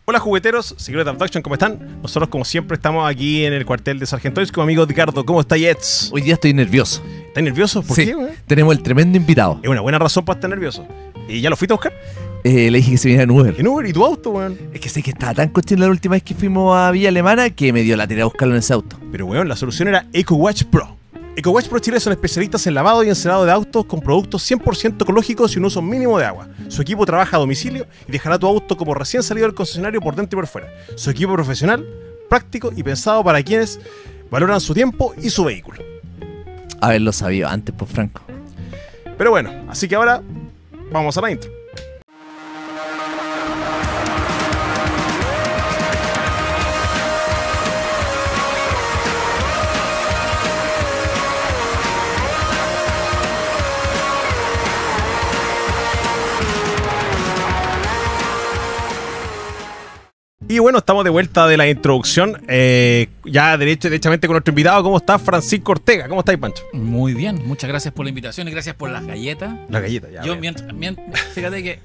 Hola jugueteros, Secret Abduction, ¿cómo están? Nosotros como siempre estamos aquí en el cuartel de Sargentois con mi amigo Ricardo. ¿Cómo está Jets? Hoy día estoy nervioso. ¿Estás nervioso? ¿Por qué, güey? Tenemos el tremendo invitado. Es una buena razón para estar nervioso. ¿Y ya lo fuiste a buscar? Le dije que se viniera en Uber. ¿En Uber? ¿Y tu auto, weón? Es que sé que estaba tan cochino la última vez que fuimos a Villa Alemana que me dio la tarea a buscarlo en ese auto. Pero weón, la solución era EcoWatch Pro. EcoWatch Pro Chile son especialistas en lavado y encerado de autos con productos 100% ecológicos y un uso mínimo de agua. Su equipo trabaja a domicilio y dejará tu auto como recién salido del concesionario por dentro y por fuera. Su equipo profesional, práctico y pensado para quienes valoran su tiempo y su vehículo. Haberlo sabido antes, pues Franco. Pero bueno, así que ahora vamos a la intro. Y bueno, estamos de vuelta de la introducción, ya derechamente con nuestro invitado. ¿Cómo está Francisco Ortega? ¿Cómo estáis, Pancho? Muy bien, muchas gracias por la invitación y gracias por las galletas. La galleta, ya. Yo, fíjate que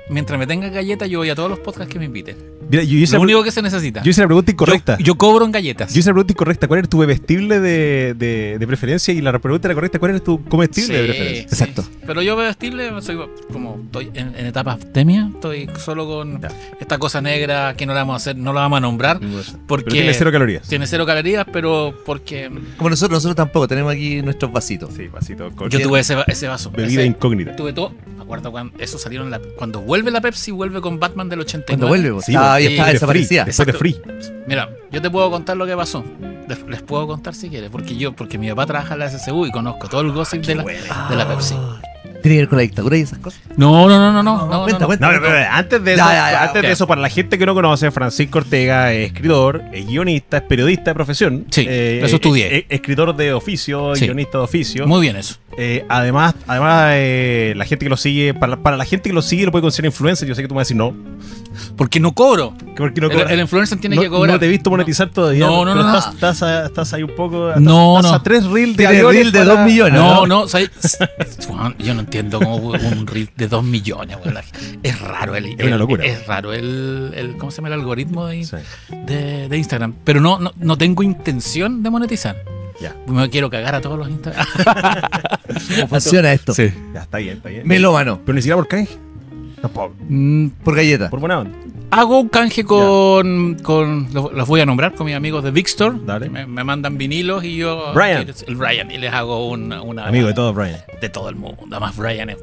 mientras me tengas galletas, yo voy a todos los podcasts que me inviten. Mira, yo hice Lo único que se necesita. Yo hice la pregunta incorrecta. Yo cobro en galletas. Yo hice la pregunta incorrecta. ¿Cuál era tu bebestible de preferencia? Y la pregunta era correcta. ¿Cuál era tu comestible de preferencia? Exacto. Sí. Pero yo bebestible, soy como estoy en etapa abstemia, estoy solo con esta cosa negra que no la vamos a hacer, no la vamos a nombrar. Porque pero tiene 0 calorías. Tiene 0 calorías, pero porque... Como nosotros tampoco, tenemos aquí nuestros vasitos. Sí, vasito. Yo tuve ese vaso. Bebida incógnita. Tuve todo. Me acuerdo cuando eso salieron cuando vuelve la Pepsi, vuelve con Batman del 89. Cuando vuelve, pues, Sí, estaba de desaparecida. Después de Free. Mira, yo te puedo contar lo que pasó. Les puedo contar si quieres, porque mi papá trabaja en la SSU y conozco todo el gossip de la Pepsi. ¿Tiene que ver con la dictadura y esas cosas? No. Cuenta. No, pero antes de eso, Ya, de eso, para la gente que no conoce, Francisco Ortega es escritor, es guionista, es periodista de profesión. Sí, eso estudié. Escritor de oficio, Sí. guionista de oficio. Muy bien eso. Además, la gente que lo sigue, para la gente que lo sigue, lo puede considerar influencer. Yo sé que tú me vas a decir no. Porque no cobro. Porque no cobra. El influencer tiene No- que cobrar. No te he visto monetizar todavía. No, pero no. Estás ahí un poco. No, estás no. a 3 reels Tiene aviones reel de para- 2 millones. No, Juan, yo no entiendo cómo un reel de 2 millones. Weón. Es raro Es una locura. Es raro el ¿cómo se llama el algoritmo Sí. de Instagram? Pero no tengo intención de monetizar. Ya. Me quiero cagar a todos los Instagram. Funciona esto. Sí. Ya, está bien, está bien. Melómano. Pero ni siquiera por canje. Tampoco. Por galleta. Por buena onda. Hago un canje con los voy a nombrar con mis amigos de Big Store. Dale. Me mandan vinilos y yo Brian. el Brian y les hago una Amigo de todo, Brian. de todo el mundo. Además Brian es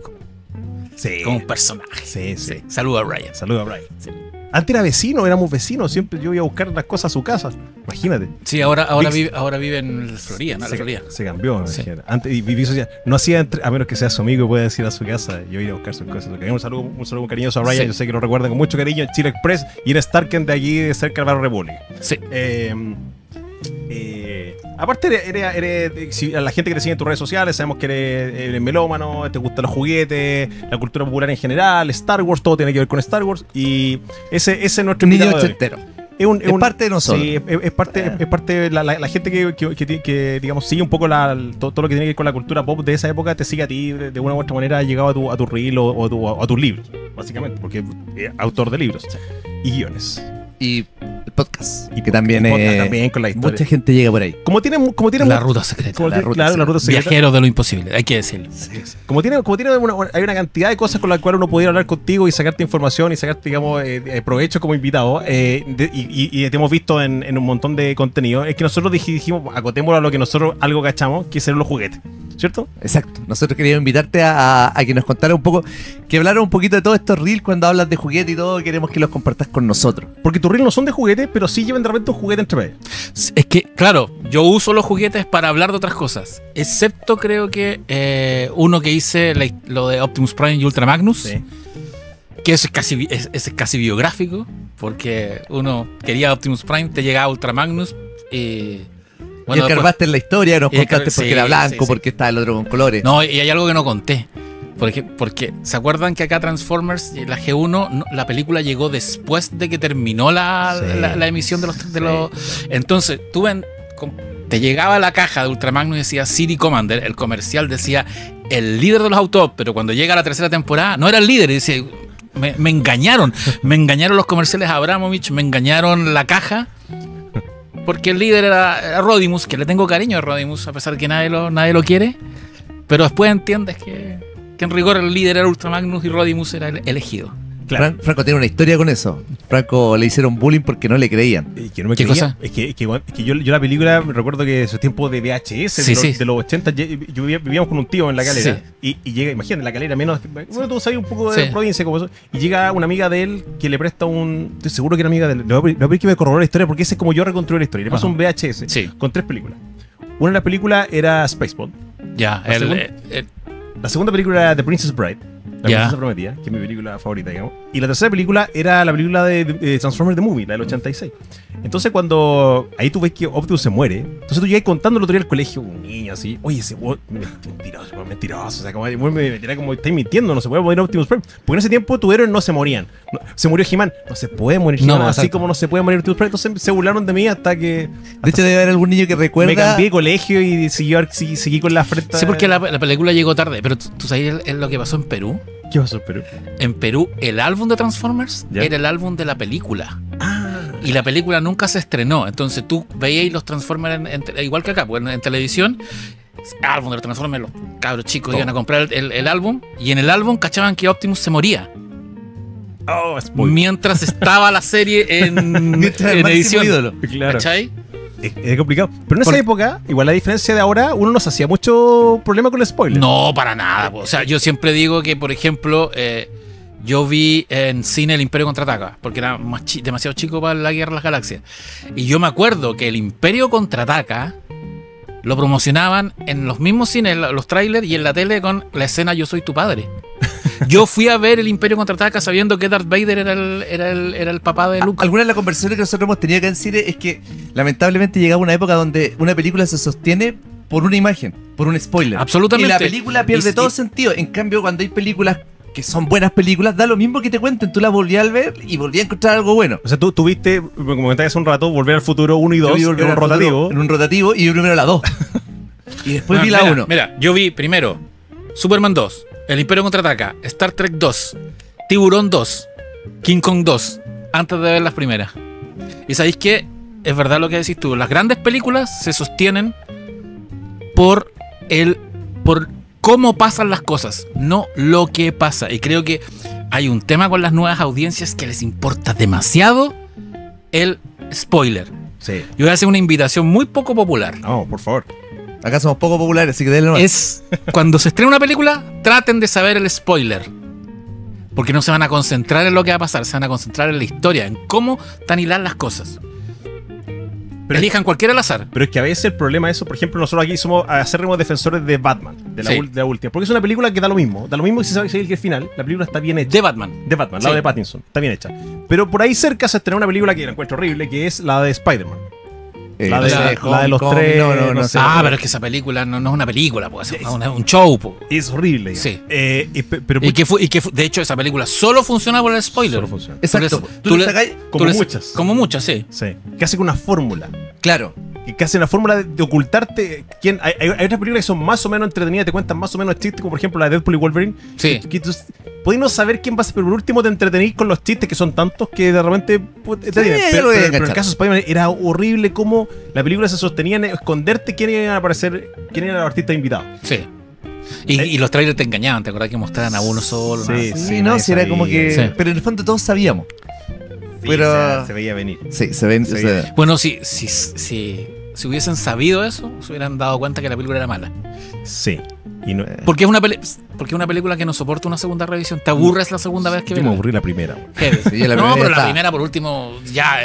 Sí. como un personaje. Sí. Saluda a Brian. Saludos a Brian. Sí. Antes era vecino, éramos vecinos. Siempre yo iba a buscar las cosas a su casa. Imagínate. Sí, ahora Big- vive en Florida, ¿no? La Florida. Se cambió. Sí. Imagínate. Antes y vivía social. No hacía a menos que sea su amigo y pueda ir a su casa. Yo iba a buscar sus cosas. Un saludo muy cariñoso a Brian. Sí. Yo sé que lo recuerdan con mucho cariño en Chile Express y en Starken de aquí de cerca del Barrio República. Sí. Aparte, a la gente que te sigue en tus redes sociales, sabemos que eres melómano, te gustan los juguetes, la cultura popular en general, Star Wars, todo tiene que ver con Star Wars. Y ese es nuestro Niño invitado de hoy. ochentero. Es parte de nosotros. Sí, es parte de la gente que digamos, sigue un poco todo lo que tiene que ver con la cultura pop de esa época, te sigue a ti, de una u otra manera ha llegado a tu reel o a tus libros, básicamente, porque es autor de libros y guiones. Y el podcast. Que también podcast es. también con la historia. Mucha gente llega por ahí. Como tiene La ruta secreta. claro, la ruta secreta. Viajero de lo imposible, hay que decirlo. Como tiene hay una cantidad de cosas con las cuales uno pudiera hablar contigo y sacarte información y sacarte, digamos, provecho como invitado. Y te hemos visto en un montón de contenido. Es que nosotros dijimos, acotémoslo a lo que nosotros algo cachamos, que son los juguetes. ¿Cierto? Exacto. Nosotros queríamos invitarte a que nos contara un poco, que hablara un poquito de todos estos reels cuando hablas de juguete y todo. Queremos que los compartas con nosotros. Porque tus reels no son de juguetes, pero sí llevan de repente un juguete entre medio. Es que, claro, yo uso los juguetes para hablar de otras cosas. Excepto creo que uno que hice, lo de Optimus Prime y Ultra Magnus. Sí. Que eso es casi biográfico. Porque uno quería Optimus Prime, te llegaba Ultra Magnus y... Y escarbaste en la historia, nos y contaste sí, porque era blanco, sí. porque estaba el otro con colores. No, y hay algo que no conté. Porque ¿se acuerdan que acá Transformers, la G1, la película llegó después de que terminó la emisión de los... Entonces, te llegaba la caja de Ultramagnus y decía City Commander, el comercial decía el líder de los Autobots, pero cuando llega la tercera temporada no era el líder, y decía, me engañaron. Me engañaron los comerciales Abramovich, me engañaron la caja. Porque el líder era Rodimus, que le tengo cariño a Rodimus, a pesar de que nadie lo quiere. Pero después entiendes que en rigor el líder era Ultra Magnus y Rodimus era el elegido. Claro. Franco tiene una historia con eso. Franco le hicieron bullying porque no le creían. Que no me ¿Qué creía. cosa? Es que yo la película, me recuerdo que esos tiempos de VHS, de los 80, vivíamos con un tío en la calera. Sí. Y llega, imagínate, la calera menos. Bueno, tú sabes un poco de Sí. provincia como eso. Y llega una amiga de él que le presta un. Estoy seguro que era amiga de él. Le voy a pedir que me corrobore la historia porque ese es como yo reconstruí la historia. Le paso Ajá. un VHS Sí. con 3 películas. Una de las películas era Spaceball. Ya, La segunda película era The Princess Bride. La Ya. princesa prometida, que es mi película favorita, digamos. Y la tercera película era la película de Transformers The Movie, la del 86. Entonces cuando ahí tú ves que Optimus se muere, entonces tú llegas contando el otro día al colegio, un niño así, oye, ese mentiroso, o sea, como me dirá como estáis mintiendo, no se puede morir Optimus Prime. Porque en ese tiempo tus héroes no se morían. Se murió He-Man, no se puede morir No, He-Man, así exacto. como no se puede morir Optimus Prime. Entonces se burlaron de mí hasta que De hecho, debe haber algún niño que recuerda. me cambié de colegio y seguí con la frente. sí, porque la película llegó tarde. Pero tú sabes lo que pasó en Perú. ¿Qué pasó, Perú? En Perú, el álbum de Transformers ¿Ya? era el álbum de la película. Y la película nunca se estrenó. Entonces tú veías los Transformers, igual que acá, pues, en televisión. Álbum de los Transformers, los cabros chicos iban a comprar el álbum. Y en el álbum cachaban que Optimus se moría. Oh, spoiler. Mientras estaba la serie en Mientras el máximo edición. ídolo. Claro. ¿Cachai? Es complicado. Pero en esa época, igual la diferencia de ahora, uno no se hacía mucho problema con el spoiler. No, para nada. Po. O sea, yo siempre digo que, por ejemplo, yo vi en cine El Imperio Contraataca, porque era demasiado chico para la Guerra de las Galaxias. Y yo me acuerdo que El Imperio Contraataca lo promocionaban en los mismos cines, los trailers y en la tele con la escena Yo soy tu padre. Yo fui a ver El Imperio Contraataca sabiendo que Darth Vader era el papá de Luke. Algunas de las conversaciones que nosotros hemos tenido acá en cine es que lamentablemente llegaba una época donde una película se sostiene por una imagen, por un spoiler. Absolutamente. Y la película pierde Y- todo y- sentido. En cambio, cuando hay películas que son buenas películas, da lo mismo que te cuenten. Tú las volvías a ver y volvías a encontrar algo bueno. O sea, tú tuviste, como comentabas hace un rato, Volver al Futuro 1 y 2 Yo vi en Volver un al Futuro rotativo. En un rotativo y yo primero la 2. Y después No, vi la mira, 1. Mira, yo vi primero Superman 2, El Imperio Contraataca, Star Trek 2, Tiburón 2, King Kong 2, antes de ver las primeras. Y sabéis que es verdad lo que decís tú, las grandes películas se sostienen por cómo pasan las cosas, no lo que pasa. Y creo que hay un tema con las nuevas audiencias que les importa demasiado el spoiler. Sí. Yo voy a hacer una invitación muy poco popular. No, por favor. Acá somos poco populares, así que denle nomás. Es cuando se estrena una película, traten de saber el spoiler. Porque no se van a concentrar en lo que va a pasar, se van a concentrar en la historia, en cómo están hilar las cosas. Pero- Elijan cualquiera al azar. Pero es que a veces el problema es eso, por ejemplo, nosotros aquí somos acérrimos defensores de Batman, de la, Sí. de la última. Porque es una película que da lo mismo. Da lo mismo si sabes que el final, la película está bien hecha. De Batman. De Batman, Sí. la de Pattinson, está bien hecha. Pero por ahí cerca se estrenó una película que la encuentro horrible, que es la de Spider-Man. La no de- sé, la de los Homecoming, tres, no no sé. sé. Pero es que esa película no es una película, pues, es un show. Pues. Es horrible. Sí. Pero Y que de hecho, esa película solo funciona por el spoiler. Solo funciona. Exacto. Tú Tú le- le sacáis. Como tú le- muchas. Como muchas, sí. Sí. Que hace con una fórmula. Claro. Que hace una fórmula de ocultarte quién. Hay otras películas que son más o menos entretenidas, te cuentan más o menos chistes, como por ejemplo la de Deadpool y Wolverine. Sí. Que tú podés no saber quién va a ser, pero por último te entretenís con los chistes que son tantos que de repente te tienen. ya Pero, lo voy a pero en el enganchar. caso de Spider-Man era horrible cómo la película se sostenía en esconderte quién iban a aparecer, quién eran los artistas invitados. Sí. Y los trailers te engañaban, ¿te acordás que mostraban a uno solo? Sí, nada? Sí, no, nadie si era como sabía. que. Sí. Pero en el fondo todos sabíamos. Sí, Pero- o sea, se veía venir. Sí, se ven. Sí. o sea, Bueno, si hubiesen sabido eso, se hubieran dado cuenta que la película era mala. Sí. Y no, Porque es una película que no soporta una segunda revisión. Te aburres la segunda vez que yo ves. me aburrí la primera. güey. Heavy. Sí, yo la No, primera pero ya la está. primera, por último, ya.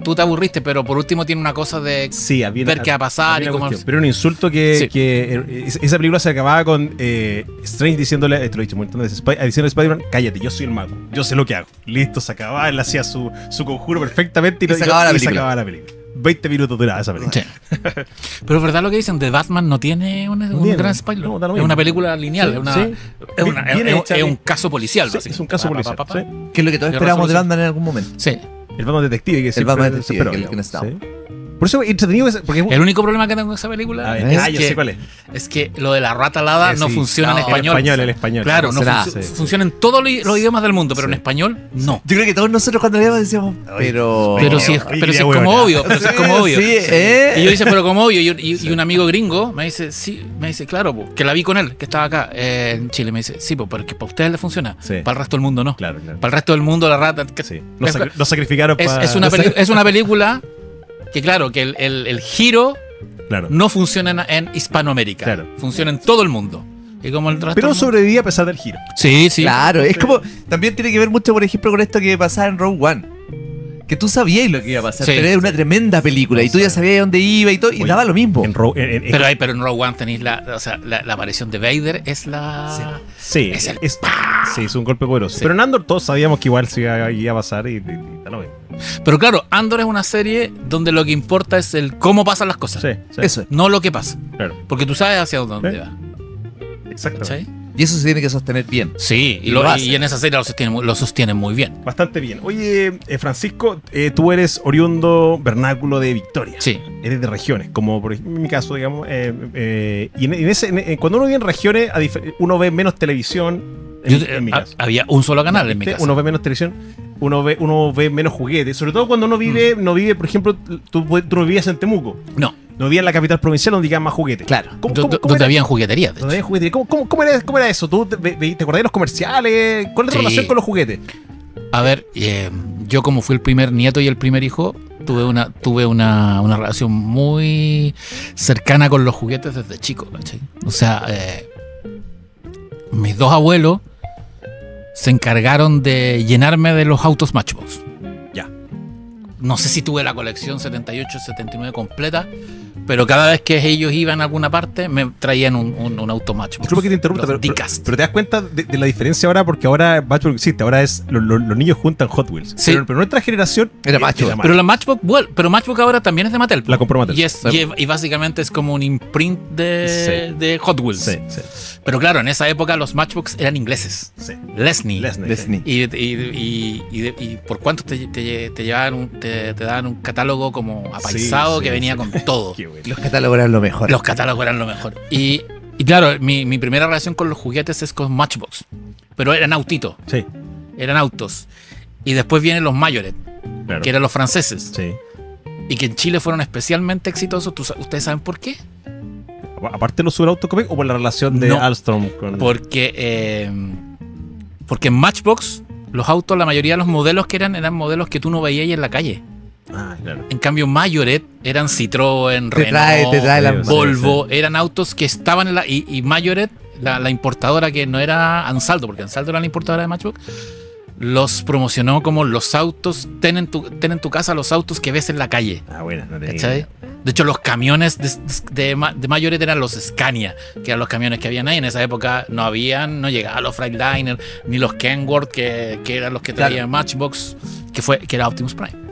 Tú te aburriste, pero por último tiene una cosa de Sí, había ver qué va a pasar había y una cómo. cuestión. Pero era un insulto que, Sí. esa película se acababa con Strange diciéndole, te lo he dicho un montón de veces, diciendo a Spider-Man, cállate, yo soy el mago, yo sé lo que hago. Listo, se acababa, él hacía su conjuro perfectamente Y se acababa la película. acababa la película. 20 minutos duraba esa película. Sí. Pero es verdad lo que dicen, The Batman no tiene un tiene. gran spoiler. No, da lo es mismo. una película lineal, Sí, es, una, sí. es, una- Bien es- hecha, es bien. un caso policial. Sí, es un caso policial. Sí. que es lo que todos Qué esperábamos de resolución. Batman en algún momento. Sí. El Batman detective que siempre Batman se detective, esperó, que es el que digamos. necesitamos. Por eso es entretenido, porque El único problema que tengo con esa película yo sé cuál es. es que lo de la rata alada no Sí. funciona en español. El español. Claro, no Será. funciona en todos los idiomas del mundo, pero en español no. Yo creo que todos nosotros cuando leíamos decíamos, pero... Pero sí, pero sí es como obvio, pero sí es como obvio. Sí, Y yo dice, pero como obvio, y un amigo gringo me dice, claro, po, que la vi con él, que estaba acá en Chile, me dice, sí, po, pero que para ustedes le funciona, Sí. para el resto del mundo no. Claro. Para el resto del mundo la rata... Sí. Lo sacrificaron para... Es una película que claro, que el giro Claro. no funciona en Hispanoamérica, Claro. funciona en todo el mundo. Y como el resto Pero del mundo- sobrevivía a pesar del giro. Sí, sí. Claro, es como... También tiene que ver mucho, por ejemplo, con esto que pasaba en Rogue One. Que tú sabías lo que iba a pasar, Sí. pero era una tremenda película. Y tú ya sabías dónde iba y todo, y Oye, daba lo mismo. Pero Pero en Rogue One tenéis la aparición de Vader, es la... sí, Es el sí, es un golpe poderoso. Sí. Pero en Andor todos sabíamos que igual se iba a pasar y da lo mismo. Pero claro, Andor es una serie donde lo que importa es el cómo pasan las cosas, Sí. Eso es. no lo que pasa. Claro. Porque tú sabes hacia dónde Sí. va. Exacto. ¿Cachai? Y eso se tiene que sostener bien. Sí, Y lo hace. y en esa serie lo sostienen muy bien. Bastante bien. Oye, Francisco, tú eres oriundo vernáculo de Victoria. Sí. Eres de regiones, como por ejemplo, en mi caso, digamos. Y cuando uno vive en regiones, uno ve menos televisión. En mi caso. Había un solo canal en mi ¿Viste? casa. Uno ve menos televisión, uno ve menos juguetes. Sobre todo cuando uno vive, no vive, por ejemplo, tú no vivías en Temuco. No, No vivía en la capital provincial donde había más juguetes. Claro. donde era? habían jugueterías. de ¿Dónde hecho. había juguetería? ¿Cómo era eso? ¿Tú te acordás de los comerciales? ¿Cuál es tu Sí. relación con los juguetes? A ver, yo como fui el primer nieto y el primer hijo, tuve una relación muy cercana con los juguetes desde chico, ¿cachai? O sea, mis dos abuelos se encargaron de llenarme de los autos Matchbox. Ya. No sé si tuve la colección 78, 79 completa, pero cada vez que ellos iban a alguna parte me traían un auto Matchbox. Disculpa que te interrumpa, Los pero Diecast. te das cuenta de la diferencia ahora, porque ahora Matchbox existe, ahora es los niños juntan Hot Wheels. Sí. Pero nuestra generación Era Matchbox. Pero la Matchbox, pero Matchbox ahora también es de Mattel. La compró Mattel. Y básicamente es como un imprint de Hot Wheels. Sí, sí, Pero claro, en esa época los Matchbox eran ingleses. sí. Lesney. Lesney. Y por cuánto te daban un catálogo como apaisado Sí, que sí, venía sí. con todo. Qué bueno. Los catálogos eran lo mejor. Los catálogos eran lo mejor. Y claro, mi primera relación con los juguetes es con Matchbox. Pero eran autitos, Sí, eran autos. Y después vienen los Majoret, claro. que eran los franceses. Sí. Y que en Chile fueron especialmente exitosos. ¿Ustedes saben por qué? Aparte de los superautos o por la relación de No. Alstom con... Porque en Matchbox, los autos, la mayoría de los modelos que eran modelos que tú no veías en la calle. Ah, claro. En cambio, Majoret eran Citroën, Te trae la... Sí, Volvo, eran autos que estaban en la... Y Majoret, la importadora que no era Ansaldo, porque Ansaldo era la importadora de Matchbox, los promocionó como los autos, ten en tu casa los autos que ves en la calle. Ah, bueno, no tenía ¿Cachai? idea. De hecho, los camiones de Majoret eran los Scania, que eran los camiones que habían ahí. En esa época no llegaban los Freightliner, ni los Kenworth, que eran los que traían Matchbox, que era Optimus Prime.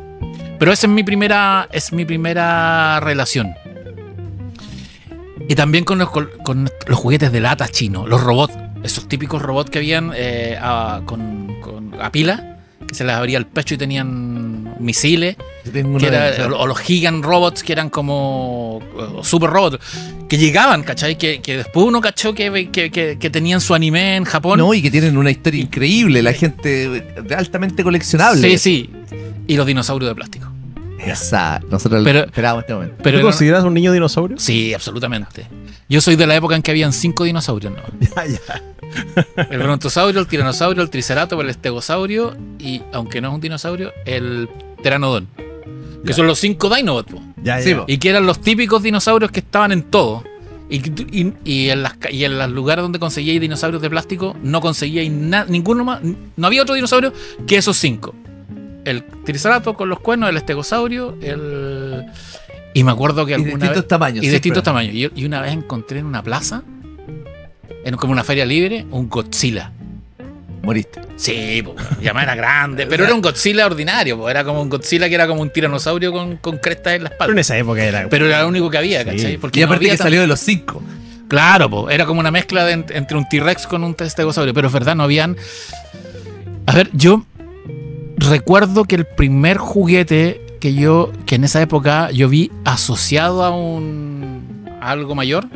Pero esa es mi primera relación. Y también con los juguetes de lata chinos, los robots, esos típicos robots que habían a pila, que se les abría el pecho y tenían misiles. Yo tengo uno Que de- o los Gigant Robots, que eran como super robots, que llegaban, ¿cachai? Que después uno cachó que tenían su anime en Japón. No, y que tienen una historia increíble, la gente altamente coleccionable. Sí, sí. Y los dinosaurios de plástico. Esa, nosotros Pero- esperábamos este momento. Pero ¿Tú consideras un niño dinosaurio? sí, absolutamente. Yo soy de la época en que habían 5 dinosaurios, ¿no? Ya, ya. El brontosaurio, el tiranosaurio, el triceratops, el estegosaurio y, aunque no es un dinosaurio, el pteranodón. Que son los 5 Dinobots, po. Ya, Sí, ya. po. Y que eran los típicos dinosaurios que estaban en todo. Y en los lugares donde conseguíais dinosaurios de plástico, no conseguíais ninguno más. No había otro dinosaurio que esos 5. El triceratops con los cuernos, el estegosaurio, y me acuerdo que Y de alguna distintos vez... tamaños. Y de siempre. distintos tamaños. Y una vez encontré en una plaza, como una feria libre, un Godzilla. Moriste. Sí, po, y además era grande, pero era un Godzilla ordinario, po, era como un Godzilla que era como un tiranosaurio con crestas en la Pero en espalda. esa época era... Pero era lo único que había, Sí. ¿cachai? Porque Y no aparte había que salió de los 5. Claro, po, era como una mezcla entre un T-Rex con un estegosaurio, pero es verdad, no habían... A ver, yo recuerdo que el primer juguete que en esa época yo vi asociado a algo mayor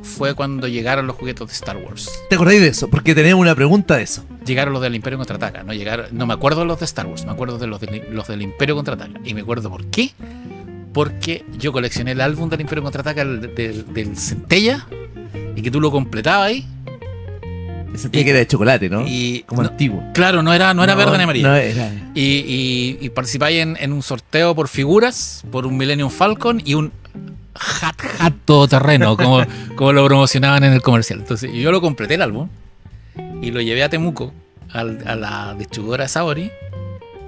fue cuando llegaron los juguetes de Star Wars. ¿Te acordáis de eso? Porque tenemos una pregunta de eso. Llegaron los del Imperio Contraataca. No me acuerdo de los de Star Wars, me acuerdo de los del Imperio Contraataca. Y me acuerdo por qué. Porque yo coleccioné el álbum del Imperio Contraataca del Centella, y que tú lo completabas ahí. Ese que era de chocolate, ¿no? Como no, antiguo. Claro, no era verde ni amarillo. No era. Y participáis en un sorteo por figuras, por un Millennium Falcon y un Hat todoterreno, como lo promocionaban en el comercial. Entonces yo lo completé el álbum y lo llevé a Temuco, a la distribuidora de Saori,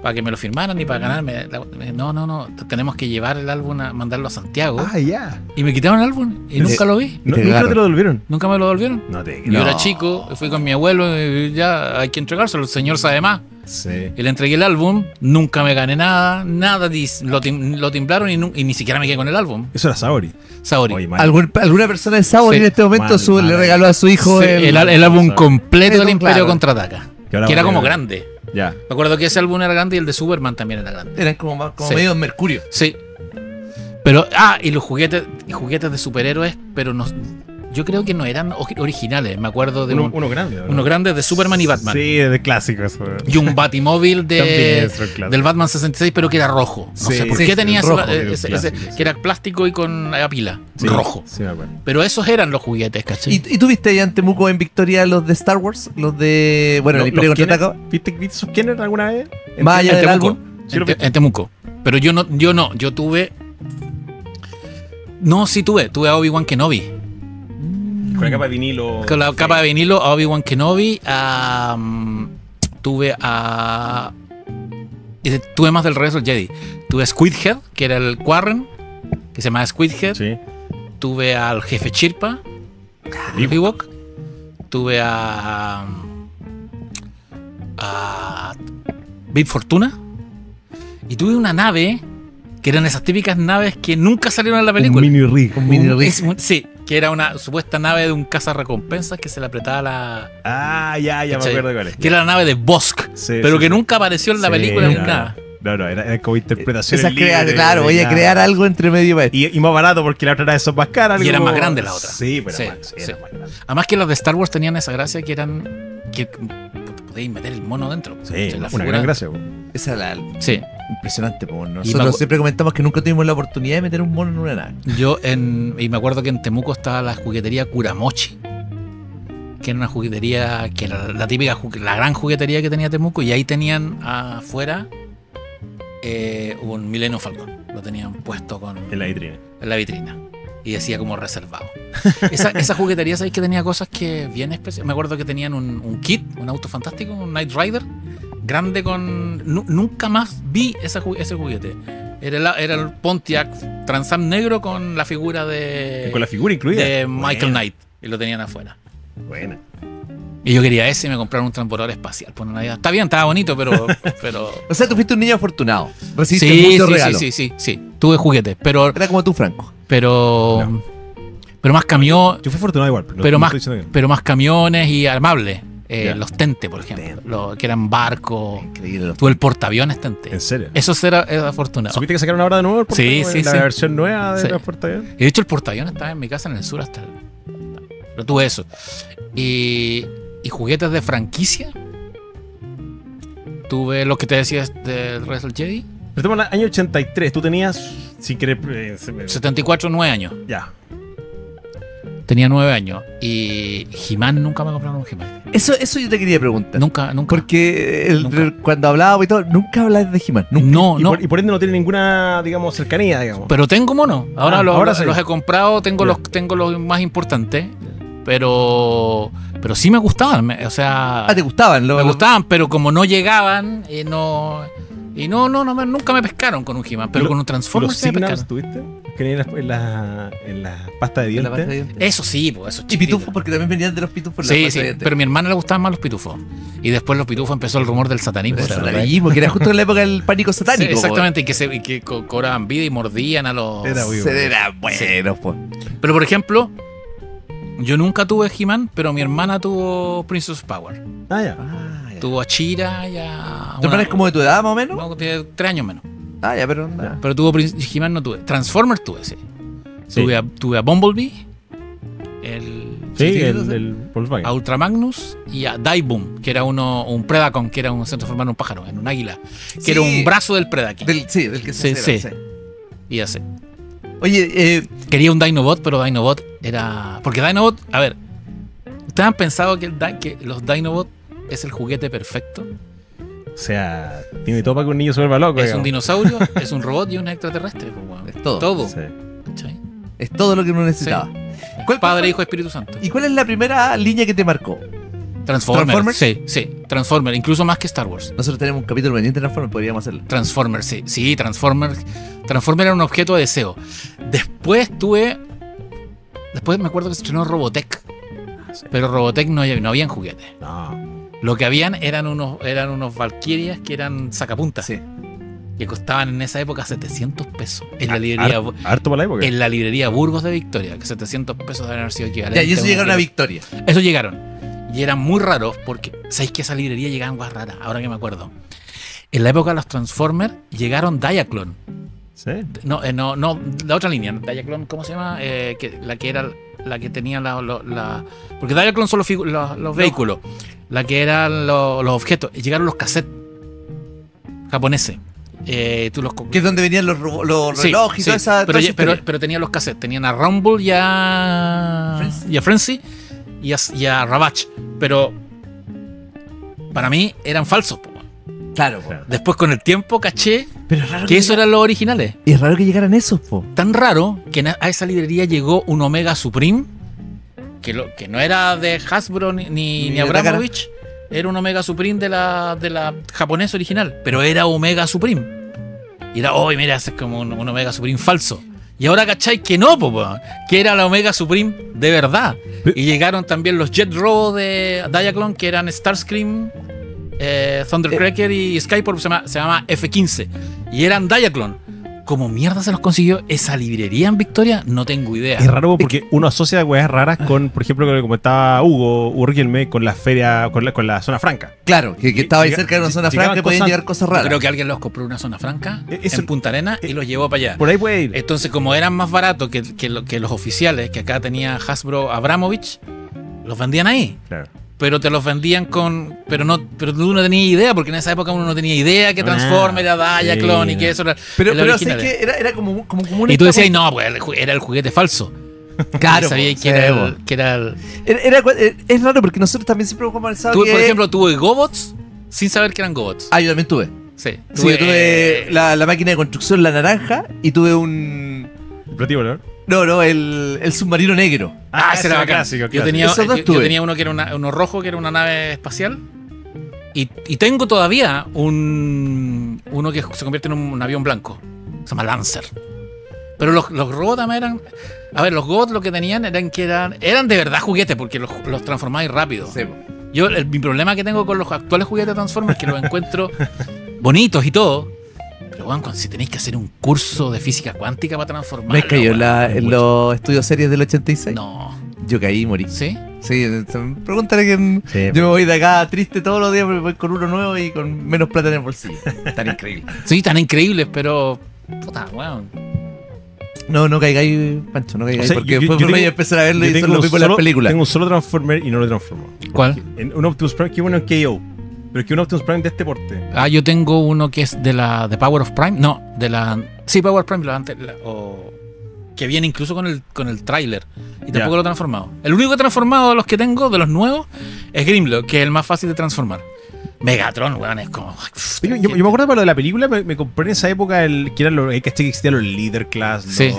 para que me lo firmaran y para ganarme. No, tenemos que llevar el álbum a mandarlo a Santiago. Ah, ya. Y me quitaron el álbum y nunca lo vi. ¿Nunca te lo devolvieron? Nunca me lo devolvieron. No te Yo era chico, fui con mi abuelo y ya hay que entregárselo, el señor sabe más. Sí. Y le entregué el álbum, nunca me gané nada, lo timbraron y ni siquiera me quedé con el álbum. Eso era Saori. Saori. Oye, ¿Alguna persona de Saori en este momento le regaló a su hijo Sí, el álbum completo del Imperio claro. Contraataca, que era como grande. Ya. Me acuerdo que ese álbum era grande y el de Superman también era grande. Eran como Sí. medio Mercurio. Sí. Pero, y los juguetes de superhéroes, pero no, yo creo que no eran originales. Me acuerdo de Uno grande. ¿no? uno grande de Superman y Batman. Sí, de clásicos. Y un Batimóvil También es un clásico. del Batman 66, pero que era rojo. No Sí, sé por sí, qué sí, tenía rojo, ese, clásico, sí. que era plástico y con la pila. Sí, Rojo. Sí, me acuerdo. Pero esos eran los juguetes, ¿cachai? ¿Y tú viste allá en Temuco, en Victoria, los de Star Wars? Los de. Bueno, el Imperio Contraataca. ¿Viste esos Kenner alguna vez? Más allá en del Temuco. álbum. Sí, lo viste. En Temuco. Pero yo tuve. No, sí tuve a Obi-Wan Kenobi. Con la capa de vinilo. Con la capa de vinilo a Obi-Wan Kenobi. Tuve más del regreso del Jedi. Tuve a Squidhead, que era el Quarren, que se llamaba Squidhead. Sí. Tuve al jefe Chirpa, el Ewok. Tuve a Bib Fortuna. Y tuve una nave, que eran esas típicas naves que nunca salieron en la película. Un mini rig. Un mini rig. Sí, que era una supuesta nave de un cazarrecompensas que se le apretaba la... Ah, ya me ¿cachai? acuerdo cuál es. Que era la nave de Bosk, Sí, pero sí, que sí. nunca apareció en la Sí, película ni no, nada. No, era como interpretación. Esas claro, voy a crear algo entre medio para esto. Y más barato porque la otra era de esos más caras. Y era algo- más grande la otra. Sí, pero Sí, era sí. más grande. Además que los de Star Wars tenían esa gracia que eran... que podéis meter el mono dentro. Sí, ¿cachai? La una figura- gran gracia. Po. Esa es la Sí. impresionante, po. Y Nosotros me siempre comentamos que nunca tuvimos la oportunidad de meter un mono en una nave. Y me acuerdo que en Temuco estaba la juguetería Kuramochi, que era una juguetería, que era la típica, la gran juguetería que tenía Temuco, y ahí tenían afuera un Millennium Falcon. Lo tenían puesto En la vitrina. en la vitrina. Y decía como reservado. Esa juguetería, ¿sabéis que tenía cosas que bien especiales? Me acuerdo que tenían un kit, un auto fantástico, un Knight Rider, grande con... nunca más vi ese juguete. Era el Pontiac Trans Am negro con la figura Con la figura incluida. de Michael Buena. Knight. Y lo tenían afuera. Buena. Y yo quería ese y me compraron un transbordador espacial por Navidad. Está bien, estaba bonito, pero... O sea, tú fuiste un niño afortunado. Recibiste sí, muchos regalos. sí. Tuve juguetes, pero... Era como tú, Franco. Pero más camión... Yo fui afortunado igual. Pero, Pero no más, estoy diciendo que- pero más camiones y armables. Ya. Los Tente, por ejemplo. Que eran barcos. Increíble. Tuve el portaaviones Tente. ¿En serio? Eso era afortunado. ¿Supiste que sacaron ahora de nuevo el portaaviones? Sí, La sí. versión nueva de Sí. los portaaviones. Y de hecho el portaaviones estaba en mi casa en el sur hasta pero tuve eso. Y juguetes de franquicia. Tuve lo que te decía del Wrestle Jedi. Pero estamos en el año 83. Tú tenías, si querés... 74, 9 años. Ya. Tenía 9 años. Y He-Man nunca me compraron un He-Man. Eso yo te quería preguntar. Nunca. Porque Nunca. cuando hablábamos y todo, nunca hablas de He-Man. Nunca. No, Y, no. por ende no tiene ninguna, digamos, cercanía, digamos. Pero tengo monos. Ahora, ahora sí. los he comprado, tengo Ya. tengo los más importantes. Pero sí me gustaban. O sea, Ah, te gustaban. me gustaban, pero como no llegaban, nunca me pescaron con un He-Man. Pero con un Transformer ¿Los sí me Signals pescaron. tuviste? Que venían en la pasta de En la pasta de dientes. dientes. Eso sí, pues eso Y chiquitito. pitufos, porque también venían de los pitufos. Sí, sí, pero a mi hermana le gustaban más los pitufos. Y después los pitufos empezó el rumor del satanismo. ¿te acordás? que era justo en la época del pánico satánico. Sí, exactamente, y que cobraban vida y mordían a los... Era muy Po. bueno. Era bueno, po. Pero por ejemplo, yo nunca tuve He-Man, pero mi hermana tuvo Princess Power. Ah, ya. Ah, ya. Tuvo a Chira y a... ¿Tu hermana es como de tu edad, más o menos? No, tiene 3 años menos. Ah, ya, pero no. Pero He-Man no tuve. Transformers tuve, sí. Sí. Tuve a Bumblebee. El Volkswagen. A Ultramagnus y a Daiboom, que era un Predacon, que era se transformaba en un pájaro, en un águila, que Sí. era un brazo del Predacon. Del que se Sí, hace, sí. Y así. Oye, Quería un Dinobot, pero Dinobot era. Porque Dinobot, a ver, ¿ustedes han pensado que los Dinobot es el juguete perfecto? O sea, tiene todo para que un niño se vuelva loco. Es digamos. un dinosaurio, es un robot y un extraterrestre. Pues, weón. Es todo. Todo. Sí. ¿Cachai? es todo lo que uno necesitaba. Padre, Hijo, Espíritu Santo. ¿Y cuál es la primera línea que te marcó? Transformers. Sí, Transformers, incluso más que Star Wars. Nosotros tenemos un capítulo pendiente de Transformers, podríamos hacerlo. Transformers, sí, Transformers. Transformers era un objeto de deseo. Después me acuerdo que se estrenó Robotech. Sí. Pero Robotech no habían juguetes. No. Lo que habían eran unos Valkyrias que eran sacapuntas. Sí. Que costaban en esa época 700 pesos. En la librería, Harto para la época. en la librería Burgos de Victoria. Que 700 pesos deben haber sido Ya, equivalentes. y eso a llegaron a kilo. Victoria. Eso llegaron. Y eran muy raros porque, ¿sabéis que esa librería llegaban cosas raras? Ahora que me acuerdo. En la época de los Transformers llegaron Diaclone. Sí. No, la otra línea. Diaclone, ¿cómo se llama? La que tenía porque Diaclone son los vehículos. La que eran los objetos. Llegaron los cassettes japoneses. Que es donde venían los Sí, relojes y sí, toda esa. pero, toda esa historia. pero tenían los cassettes. Tenían a Rumble y a Frenzy y a Ravage. Pero para mí eran falsos. Po. Claro, po. Claro. Después con el tiempo caché Pero es raro que eso eran los originales. Y es raro que llegaran esos, po. Tan raro que a esa librería llegó un Omega Supreme que no era de Hasbro ni de Abramovich. Era un Omega Supreme de la japonesa original, pero era Omega Supreme. Y era, oh, mira, es como un Omega Supreme falso. Y ahora cachai que no, que era la Omega Supreme de verdad. Y llegaron también los Jet Robo de Diaclone, que eran Starscream, Thundercracker y Skyport, se llama F-15. Y eran Diaclone. ¿Cómo mierda se los consiguió esa librería en Victoria? No tengo idea. Es raro porque uno asocia weas raras con, por ejemplo, como comentaba Hugo Riquelme, con la feria, con la zona franca. Claro, que estaba ahí cerca de una zona llegaban franca y podían cosas- llegar cosas Yo raras. creo que alguien los compró en una zona franca Eso- en Punta Arenas y los llevó para allá. Por ahí puede ir. Entonces, como eran más baratos que los oficiales, que acá tenía Hasbro Abramovich, los vendían ahí. Claro. Pero te los vendían pero tú no tenías idea, porque en esa época uno no tenía idea que Transformer era Diaclone y que eso era. Pero el sé original. que era como un. Y tú decías, no, pues era el juguete falso. Claro, Y sabías po, que era el. Es raro porque nosotros también siempre hemos conversado Tuve, que. por ejemplo, tuve Gobots sin saber que eran Gobots. Ah, yo también tuve. Sí, Sí, yo tuve la máquina de construcción, la naranja, y tuve un. El platillo, ¿no? No, el submarino negro. Ese era bacán. clásico. Yo tenía Esos dos tuve. uno que era uno rojo, que era una nave espacial. Y tengo todavía uno que se convierte en un avión blanco. Se llama Lancer. Pero los robots también eran. A ver, los robots lo que tenían eran de verdad juguetes, porque los transformáis rápido. Sí, po. Mi problema que tengo con los actuales juguetes de Transformers es que los encuentro bonitos y todo. Pero bueno, si tenéis que hacer un curso de física cuántica para transformar. ¿Me cayó en los estudios series del 86? No. Yo caí y morí. ¿Sí? Sí, pregúntale que Sí. yo me voy de acá triste todos los días, pero voy con uno nuevo y con menos plata en el bolsillo. Tan increíble. Sí, tan increíbles, pero. Puta, weón. No caigáis, Pancho, no caigáis, O sea, porque yo después tengo- voy a empezar a verlo Yo y son tengo los mismos en las películas. Tengo un solo Transformer y no lo transformo. ¿Cuál? En un Optimus Prime, que bueno en KO. Pero que un Optimus Prime de este porte. Yo tengo uno que es de Power of Prime. No, sí, Power of Prime, que viene incluso con el tráiler. Y tampoco Ya. lo he transformado. El único transformado de los que tengo, de los nuevos, es Grimlock, que es el más fácil de transformar. Megatron, weón, es como. Yo me acuerdo para lo de la película, me compré en esa época que eran que existían los Leader Class. Sí.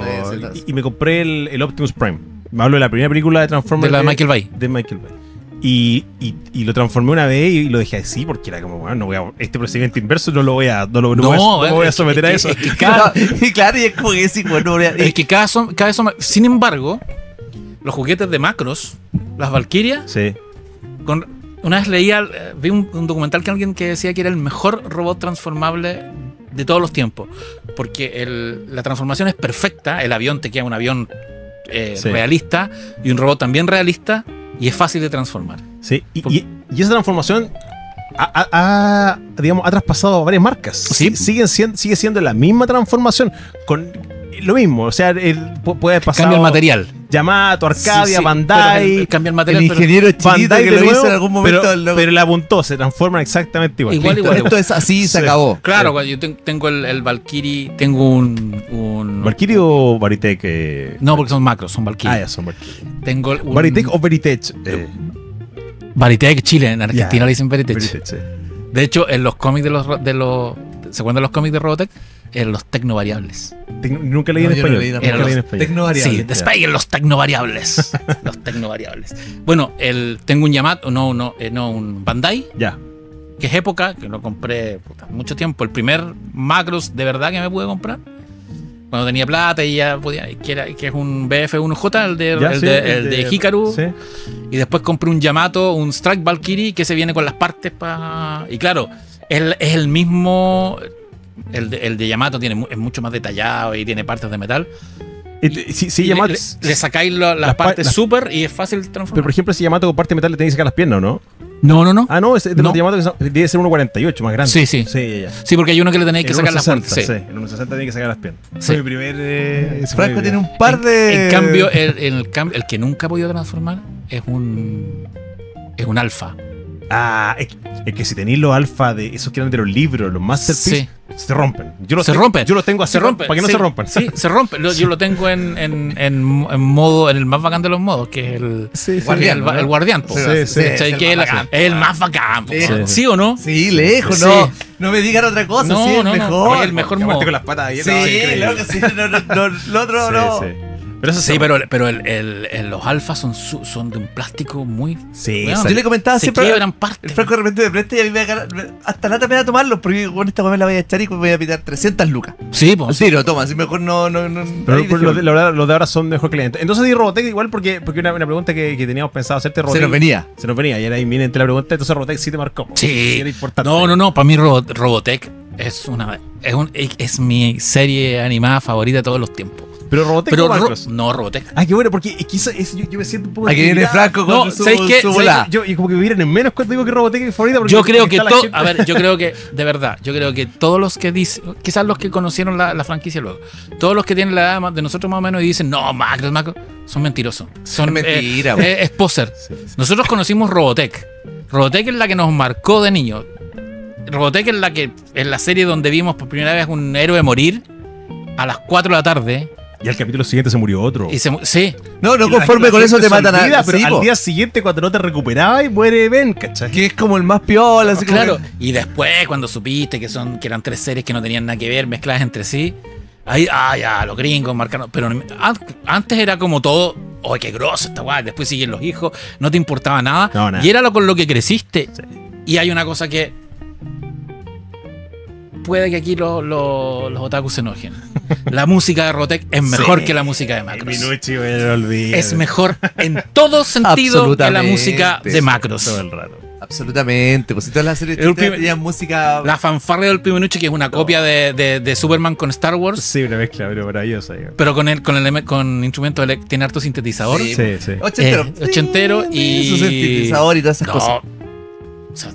Y me compré el Optimus Prime. Me hablo de la primera película de Transformers. De la de Michael Bay. De Michael Bay. Y lo transformé una vez y lo dejé así porque era como, bueno, este procedimiento inverso no lo voy a someter a eso. Es que cada, Claro, y es como que sí, bueno, es que cada vez son. Sin embargo, los juguetes de Macros, las Valkyrias, Sí. una vez vi un documental que alguien que decía que era el mejor robot transformable de todos los tiempos. Porque la transformación es perfecta. El avión te queda un avión Sí. realista y un robot también realista y es fácil de transformar. Sí. Y esa transformación digamos, ha traspasado varias marcas. Sí. Sigue siendo la misma transformación. Con lo mismo. O sea, puede pasar. Cambia el material. Yamato, Arcadia, Sí, Bandai. pero cambia el material. El pero- ingeniero chinito Bandai que de lo nuevo, hizo en algún momento. pero le apuntó, se transforman exactamente igual. Igual, Listo. igual. Esto es así, se Sí. acabó. Claro, cuando yo tengo el Valkyrie, tengo un ¿Valkyrie o Varitech? No, porque son macros, son Valkyrie. Ya son Valkyrie. Tengo un ¿Varitech o Veritech? Varitech Chile, en Argentina Ya. le dicen Veritech. Veritech, sí. De hecho, en los cómics ¿se acuerdan de los cómics de Robotech? En los tecnovariables. Nunca leí en No, yo no español. leí Nunca tampoco. leí en español. Tecnovariable. Sí, despeguen los tecnovariables. Los tecnovariables. Bueno, tengo un Yamato, un Bandai, Ya. que es época, que lo compré mucho tiempo. El primer Macros de verdad que me pude comprar. Cuando tenía plata y ya podía, que es un BF1J, el de Hikaru. Sí. Y después compré un Yamato, un Strike Valkyrie, que se viene con las partes y claro, es el mismo. El de Yamato es mucho más detallado y tiene partes de metal. Si Y Yamato. le sacáis las las partes las- super y es fácil de Pero transformar. por ejemplo, si Yamato con parte de metal le tenés que sacar las piernas, ¿o no? No. Ah, no, es de No. los Yamato que debe ser 1.48, más grande. Sí, sí. Sí, ya. Sí, porque hay uno que le tenéis que En sacar las 1.60, partes. Sí. sí. En 1.60 tiene que sacar las piernas. Sí. Fue mi primer. ese fue Franco mi tiene primer. un par de. En cambio, el que nunca he podido transformar es un alfa. Ah, es que si tenéis los alfa de esos que eran de los libros, los masterpiece, Sí. se rompen. Yo los Se tengo- rompen. Yo los tengo así Se rompen. para que no Sí, se rompan. Sí, se rompen. Yo lo tengo en modo, en el más bacán de los modos, que es el Sí, sí. Guardián, el, ¿no? el guardián. Po. Sí, sí. ¿Cachai? es el Que más es bacán. el más bacán. Po. Sí. ¿Sí o no? Sí, lejos, Sí. no. No me digan otra cosa, No, sí, es no, no. mejor. Es el mejor Y aparte modo. con las patas ahí. Sí, no, increíble. claro que sí. No, lo otro Sí, no. sí. Pero eso Sí, pero los alfas son de un plástico muy. Sí, Bueno, Yo le comentaba se siempre. quiebran El partes. Franco de repente me presta y a mí hasta lata me da tomarlos porque con esta weá me la voy a echar y me voy a pitar 300 lucas. Sí, po. Al tiro, toma, así mejor no. Pero, ahí pero dejémoslo. los de ahora son mejor que clientes. Entonces di Robotech igual porque una pregunta que teníamos pensado hacerte. Se nos venía. Se nos venía y era inminente la pregunta. Entonces Robotech sí te marcó. Sí. Era importante. No. Para mí Robotech es mi serie animada favorita de todos los tiempos. Pero Robotech Pero o Macros. Robotech. Ah, qué bueno, porque es que yo me siento un poco. Aquí viene intimidado. Franco con No, su ¿sabes qué? bola. Yo como que me vienen en menos cuando digo que Robotech es mi favorita. Porque Yo creo que está la gente- a ver, yo creo que, de verdad, yo creo que todos los que dicen, quizás los que conocieron la franquicia luego, todos los que tienen la edad de nosotros más o menos y dicen, no, Macros, son mentirosos. Son Es mentira, güey. es poser. Sí, sí. Nosotros conocimos Robotech. Robotech es la que nos marcó de niños. Robotech es la serie donde vimos por primera vez un héroe morir a las 4 de la tarde. Y al capítulo siguiente se murió otro. Sí. No Y conforme la con eso gente te se matan olvida, a. pero sí, al po. día siguiente, cuando no te recuperabas, muere Ben, ¿cachai? Que es como el más piola, así como Claro. que- Y después, cuando supiste que eran 3 series que no tenían nada que ver, mezcladas entre sí, ahí, ya, los gringos marcaron. Pero antes era como todo, ¡ay, qué grosso esta guay! Después siguen los hijos, no te importaba nada. No, nada. Y era con lo que creciste. Sí. Y hay una cosa que. Puede que aquí los otakus se enojen. La música de Robotech es mejor Sí. que la música de Macros. Minuchi, güey, no lo olvides. Es mejor en todo sentido que la música de Macros. Todo el rato. Absolutamente. Pues si todas las series El último- tenían música. La fanfarria del Piminucci, que es una copia de Superman con Star Wars, Sí, una mezcla, pero maravillosa. Digo. pero con instrumentos tiene harto sintetizador. Sí, Sí, sí. Ochentero. Ochentero y. Su sintetizador y todas esas cosas. O sea,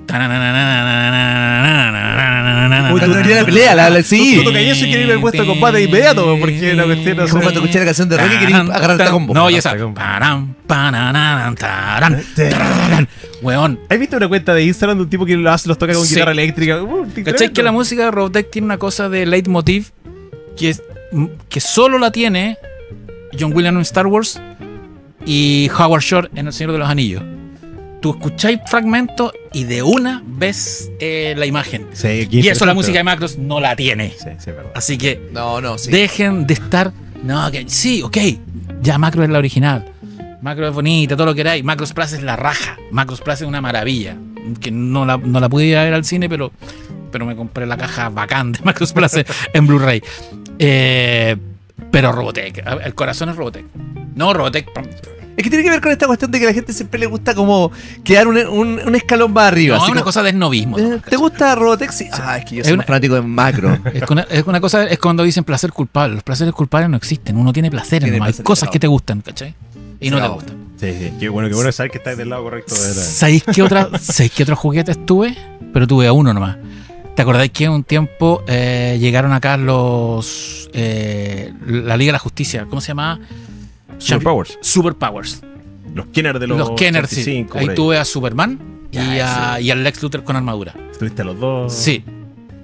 Uy, Cuando venía la pelea, sí. Tú tocas eso y querés ir al puesto de combate de inmediato, porque la cuestión no Es como sé. cuando escuché la canción de Rocky y quería agarrar esta combo. No, y esa. Esta combo. Param, panananan, tarán, tarán. Weón. ¿Has visto una cuenta de Instagram de un tipo que los toca con Sí. guitarra eléctrica? ¿Cachai que la música de Robotech tiene una cosa de leitmotiv que solo la tiene John Williams en Star Wars y Howard Shore en El Señor de los Anillos? Tú escucháis fragmentos y de una ves la imagen. Sí, Y eso la música de Macros no la tiene. Sí, sí, es verdad. Así que No, sí. dejen de estar. No, que sí, ok. Ya Macros es la original. Macros es bonita, todo lo que queráis. Macros Plus es la raja. Macros Plus es una maravilla. Que no la pude ir a ver al cine, pero me compré la caja bacán de Macros Plus en Blu-ray. Pero Robotech. El corazón es Robotech. No, Robotech. Es que tiene que ver con esta cuestión de que a la gente siempre le gusta como quedar un escalón más arriba. No, así es una como, cosa de snobismo. ¿no? ¿te gusta Robotech? Sí. Es que yo soy Es un fanático de Macro. Es una cosa, es cuando dicen placer culpable. Los placeres culpables no existen. Uno tiene placeres Tiene nomás. Hay placeres, cosas claro. que te gustan, ¿cachai? Y no te Bravo. gustan. Sí. Qué bueno saber que estás del lado correcto. ¿Sabéis qué otros juguetes tuve? Pero tuve a uno nomás. ¿Te acordáis que un tiempo llegaron acá los la Liga de la Justicia? ¿Cómo se llamaba? Superpowers. Los Kenner de los Kenner, sí. 85, Ahí tuve a Superman y al Lex Luthor con armadura. ¿Estuviste a los dos? Sí.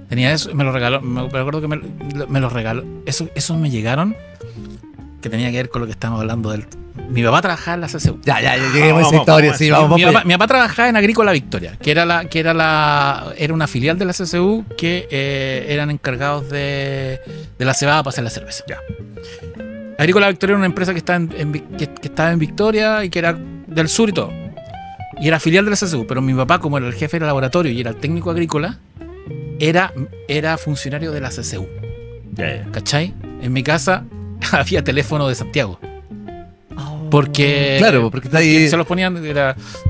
Tenía eso, me lo regaló. Me acuerdo que me lo regaló. Esos me llegaron, que tenía que ver con lo que estábamos hablando del... Mi papá trabajaba en la CCU. Ya lleguemos a esa historia. Sí, vamos. Mi papá trabajaba en Agrícola Victoria, que era una filial de la CCU que eran encargados de la cebada para hacer la cerveza. Ya. Agrícola Victoria era una empresa que estaba en Victoria y que era del sur y todo. Y era filial de la CCU, pero mi papá, como era el jefe del laboratorio y era el técnico agrícola, era funcionario de la CCU. Ya. ¿Cachai? En mi casa había teléfono de Santiago. Porque está ahí. se los ponían,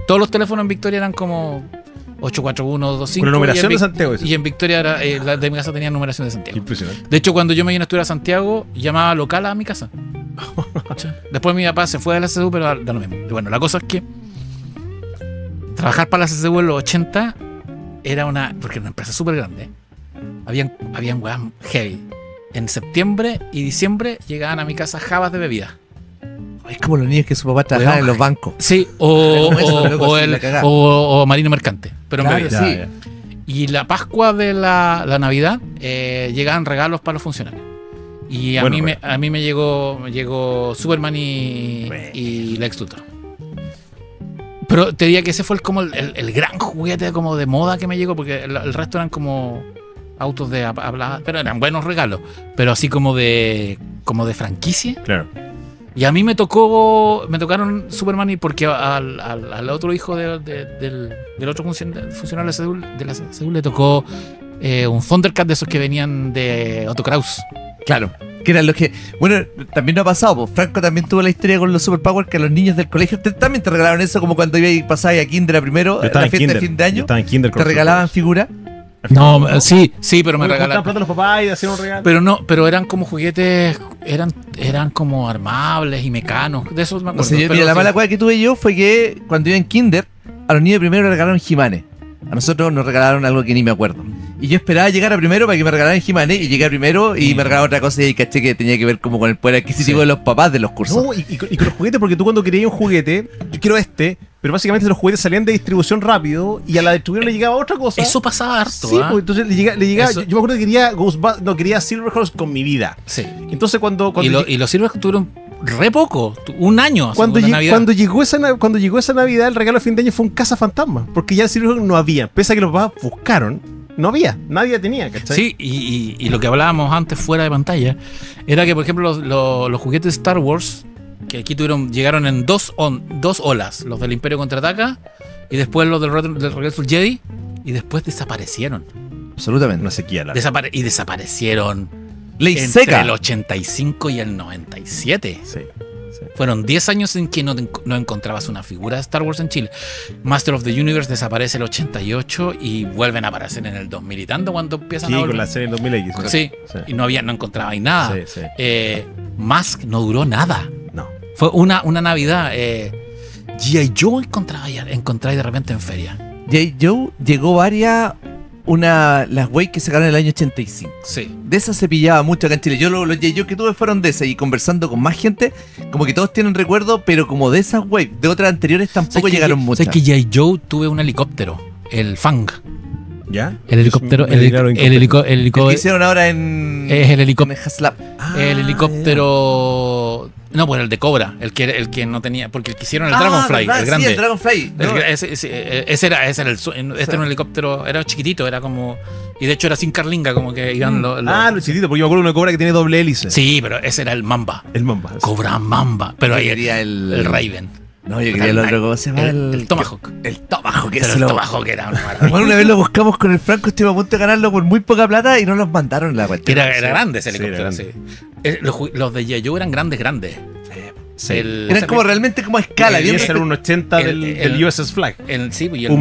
todos los teléfonos en Victoria eran como 84125. Con la numeración de Santiago. Y en Victoria la de mi casa tenía numeración de Santiago. Impresionante. De hecho, cuando yo me vine a estudiar a Santiago, llamaba local a mi casa. Después mi papá se fue de la CCU, pero da lo mismo. Y bueno, la cosa es que trabajar para la CCU en los 80 era porque era una empresa súper grande. Habían weas heavy. En septiembre y diciembre llegaban a mi casa jabas de bebida. Es como los niños que su papá trabajaba en los bancos. Sí, o marino mercante. Pero en bebida. Sí. Y la Pascua de la Navidad llegaban regalos para los funcionarios. Y a mí me llegó Superman y Lex Luthor. Pero te diría que ese fue como el gran juguete como de moda que me llegó, porque el resto eran como autos de hablar, pero eran buenos regalos, pero así como de franquicia. Claro. Y a mí me tocaron Superman y porque al otro hijo del otro funcionario de la CDU le tocó un Thundercat de esos que venían de Otto Kraus. Claro, que eran los que... Bueno, también no ha pasado, pues Franco también tuvo la historia con los Superpowers, que a los niños del colegio también te regalaron eso, como cuando pasabas a Kinder a primero, la fiesta de fin de año, te regalaban figuras. No, sí, pero me regalaron. Estaban plata los papás y hacían un regalo. Pero eran como juguetes, eran como armables y mecanos. De esos me acuerdo. Mira, la mala cosa que tuve yo fue que cuando iba en Kinder, a los niños de primero le regalaron He-Manes. A nosotros nos regalaron algo que ni me acuerdo. Y yo esperaba llegar a primero para que me regalaran He-Manes, y llegué a primero y me regalaron otra cosa y caché que tenía que ver como con el poder adquisitivo de los papás de los cursos. No, y con los juguetes, porque tú cuando querías un juguete, yo quiero pero básicamente los juguetes salían de distribución rápido y a la distribuidora le llegaba otra cosa. Eso pasaba harto. Sí, pues entonces le llegaba. Yo me acuerdo que quería Silverhorse con mi vida. Sí. Entonces cuando y los Silverhorse tuvieron re poco, un año. Cuando llegó esa Navidad, el regalo de fin de año fue un cazafantasma, porque ya el Silverhorse no había. Pese a que los papás buscaron, no había, nadie tenía, ¿cachai? Sí, y lo que hablábamos antes fuera de pantalla era que, por ejemplo, los juguetes de Star Wars, que aquí llegaron en dos olas, los del Imperio Contraataca y después los del Regreso del Jedi, y después desaparecieron. Absolutamente. Una sequía. Y desaparecieron ley entre seca. El 85 y el 97. Sí. Fueron 10 años en que no encontrabas una figura de Star Wars en Chile. Master of the Universe desaparece el 88 y vuelven a aparecer en el 2000 y tanto cuando empiezan a volver. Con la serie en 2000X. Sí, y no encontraba ahí nada. Sí. Mask no duró nada. No. Fue una Navidad. G.I. Joe encontré de repente en feria. G.I. Joe llegó las Wave que sacaron en el año 85. Sí. De esas se pillaba mucho acá en Chile. Yo los G.I. Joe que tuve fueron de esas, y conversando con más gente, como que todos tienen recuerdo, pero como de esas Wave, de otras anteriores tampoco llegaron muchas. ¿Sabes que G.I. Joe tuve un helicóptero? El Fang. ¿Ya? El helicóptero. El que hicieron ahora en. Es el helicóptero. En Haslab. El helicóptero. No, pues el de Cobra, el que no tenía, porque el que hicieron el Dragonfly, ¿verdad? el grande. Sí, el Dragonfly. Ese era era un helicóptero, era chiquitito, era como, y de hecho era sin carlinga, como que iban los chiquitito, porque yo me acuerdo de una Cobra que tiene doble hélice. Sí, pero ese era el Mamba. El Mamba. Cobra Mamba, pero ahí quería el Raven. No, yo quería el otro, ¿cómo se llama? El Tomahawk. El Tomahawk, pero el Tomahawk era una maravilla. Bueno, una vez lo buscamos con el Franco, estuvimos a punto de ganarlo por muy poca plata y no nos mandaron la cuestión. Era grande ese helicóptero, sí. Los de G.I. Joe eran grandes. Sí. Eran como realmente como a escala. Y ese era un 80 del USS Flag. Sí, y el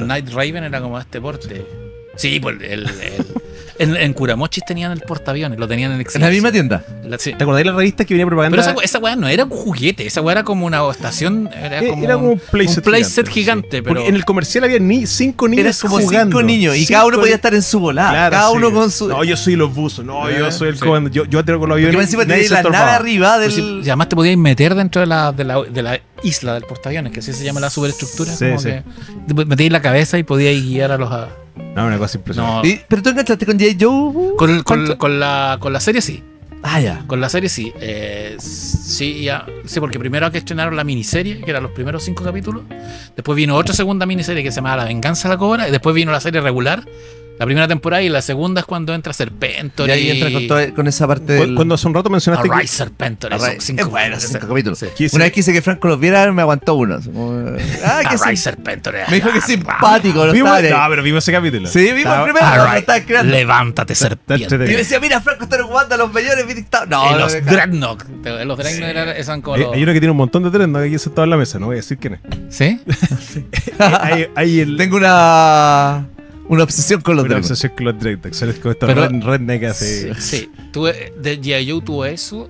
Night Raven era como este porte. Sí, pues En Curamochis tenían el portaaviones, lo tenían en En Excelsior. la misma tienda. Sí. ¿Te acordás de la revista que venía propaganda? Pero esa weá no era un juguete, esa weá era como una estación, era como un playset gigante, sí. pero Porque en el comercial había 5 niños Eran como jugando. 5 niños y 5 cada uno podía estar en su volada. Claro, cada sí. uno con su. No, yo soy los buzos. No, yo soy el Sí. comando. Yo tengo con los Porque aviones. encima nadie tenía se la nave estorbaba. arriba pues del. y además te podías meter dentro de la isla del portaaviones, que así se llama la superestructura. Sí, como sí. que te metías la cabeza y podías guiar a los. No, una cosa impresionante. No, Pero tú enganchaste con J. Joe. con la serie sí. Ah, ya. Con la serie sí. Sí, porque primero que estrenaron la miniserie, que eran los primeros 5 capítulos. Después vino otra segunda miniserie que se llamaba La Venganza de la Cobra. Y después vino la serie regular, la primera temporada. Y la segunda es cuando entra Serpentor. Y ahí entra con esa parte del. Cuando hace un rato mencionaste que Arise Serpentor. Es bueno, 5 capítulos. Sí. Una vez quise que Franco los viera, me aguantó uno. Que Arise sí. Serpentor. Me dijo que simpático. vimos, pero vimos ese capítulo. Sí, vimos el primero. Arise. Lo estaba creando. Levántate, serpiente. Y yo decía, mira, Franco, están jugando a los mayores. No, Y los no, Dreadnought. Los Dreadnought eran como los. Hay uno que tiene un montón de trenes, ¿no? Aquí sentado en la mesa, no voy a decir quién es. ¿Sí? Hay el. Tengo una obsesión con los una Dragons. obsesión con los Dreadnought. Son como estos Pero- redneck así. Sí. De G.I. Joe tuvo eso.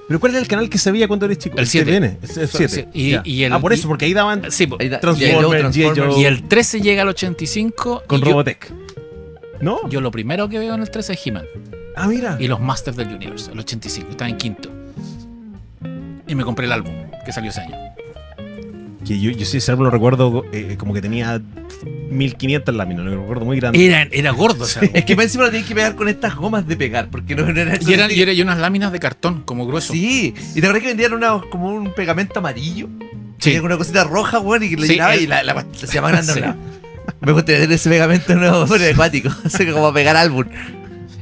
¿Pero cuál era el canal que se veía cuando eres chico? El 7. TVN. El 7. Sí, y el- por eso, porque ahí daban Sí, po. Ahí da- Transformers, G.I. Joe, G.I. Joe. Y el 13 llega al 85. con y yo- Robotech. ¿No? Yo lo primero que veo en el 13 es He-Man. Ah, mira. Y los Masters del Universe, el 85. Estaba en quinto. Y me compré el álbum que salió ese año. Que yo sí, ese álbum lo recuerdo como que tenía 1500 láminas, lo recuerdo muy grande. Era gordo ese álbum. Es que más encima lo tienen que pegar con estas gomas de pegar, porque no era Y unas láminas de cartón, como grueso. Sí, y te acuerdas que vendían como un pegamento amarillo. Sí. Tenía una cosita roja, weón, y que le Sí, llenaba el- y la hacía más grande. Sí. ¿No? Me gustaría tener ese pegamento nuevo, pero acuático. Así que como pegar álbum.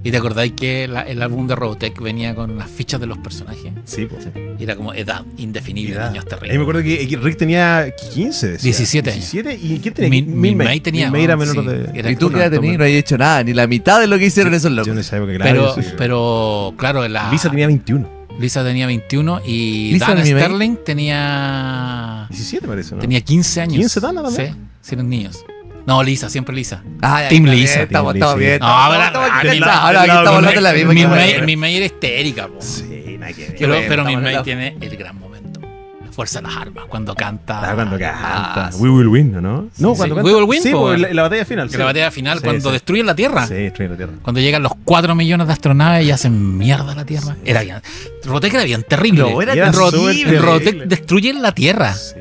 ¿Y te acordáis que el álbum de Robotech venía con las fichas de los personajes? Sí, pues. Y era como edad indefinible, Edad. niños Ahí me terribles. acuerdo que Rick tenía 15, decía. 17 años. 17. ¿Y quién tenía? Min May tenía. Min May era menor sí, de. era Y tú como- que ya tenías, no habías hecho nada, ni la mitad de lo que hicieron esos Yo locos. en esa época, claro. pero claro, Lisa tenía 21. Lisa tenía 21 y Lisa Dan era mi main. Sterling tenía 17 parece, ¿no? tenía 15 años. 15 Dana también. Sí, sí, eran niños. No, Lisa, siempre Lisa. Ah, ya, Team está Lisa, bien, Estamos Team bien. Lisa. No, Estamos pero- aquí, del ahora aquí lado estamos hablando de la misma. Mi que May, bueno. mi May era histérica, po. Sí, nada que ver. Pero, bueno, pero mi estamos May en la- tiene el gran momento. La fuerza de las armas, cuando canta. Ah, cuando canta. Ah, We Will Win, ¿no? No, Sí, cuando We canta. Will Win, Sí, po. pues, la batalla final. Que sí. la batalla final, Sí, cuando sí. destruyen la Tierra. Sí, destruyen la Tierra. Cuando llegan los 4 millones de astronaves y hacen mierda a la Tierra. Era bien. Robotech era bien terrible. No, era terrible. Robotech destruye la Tierra. Sí.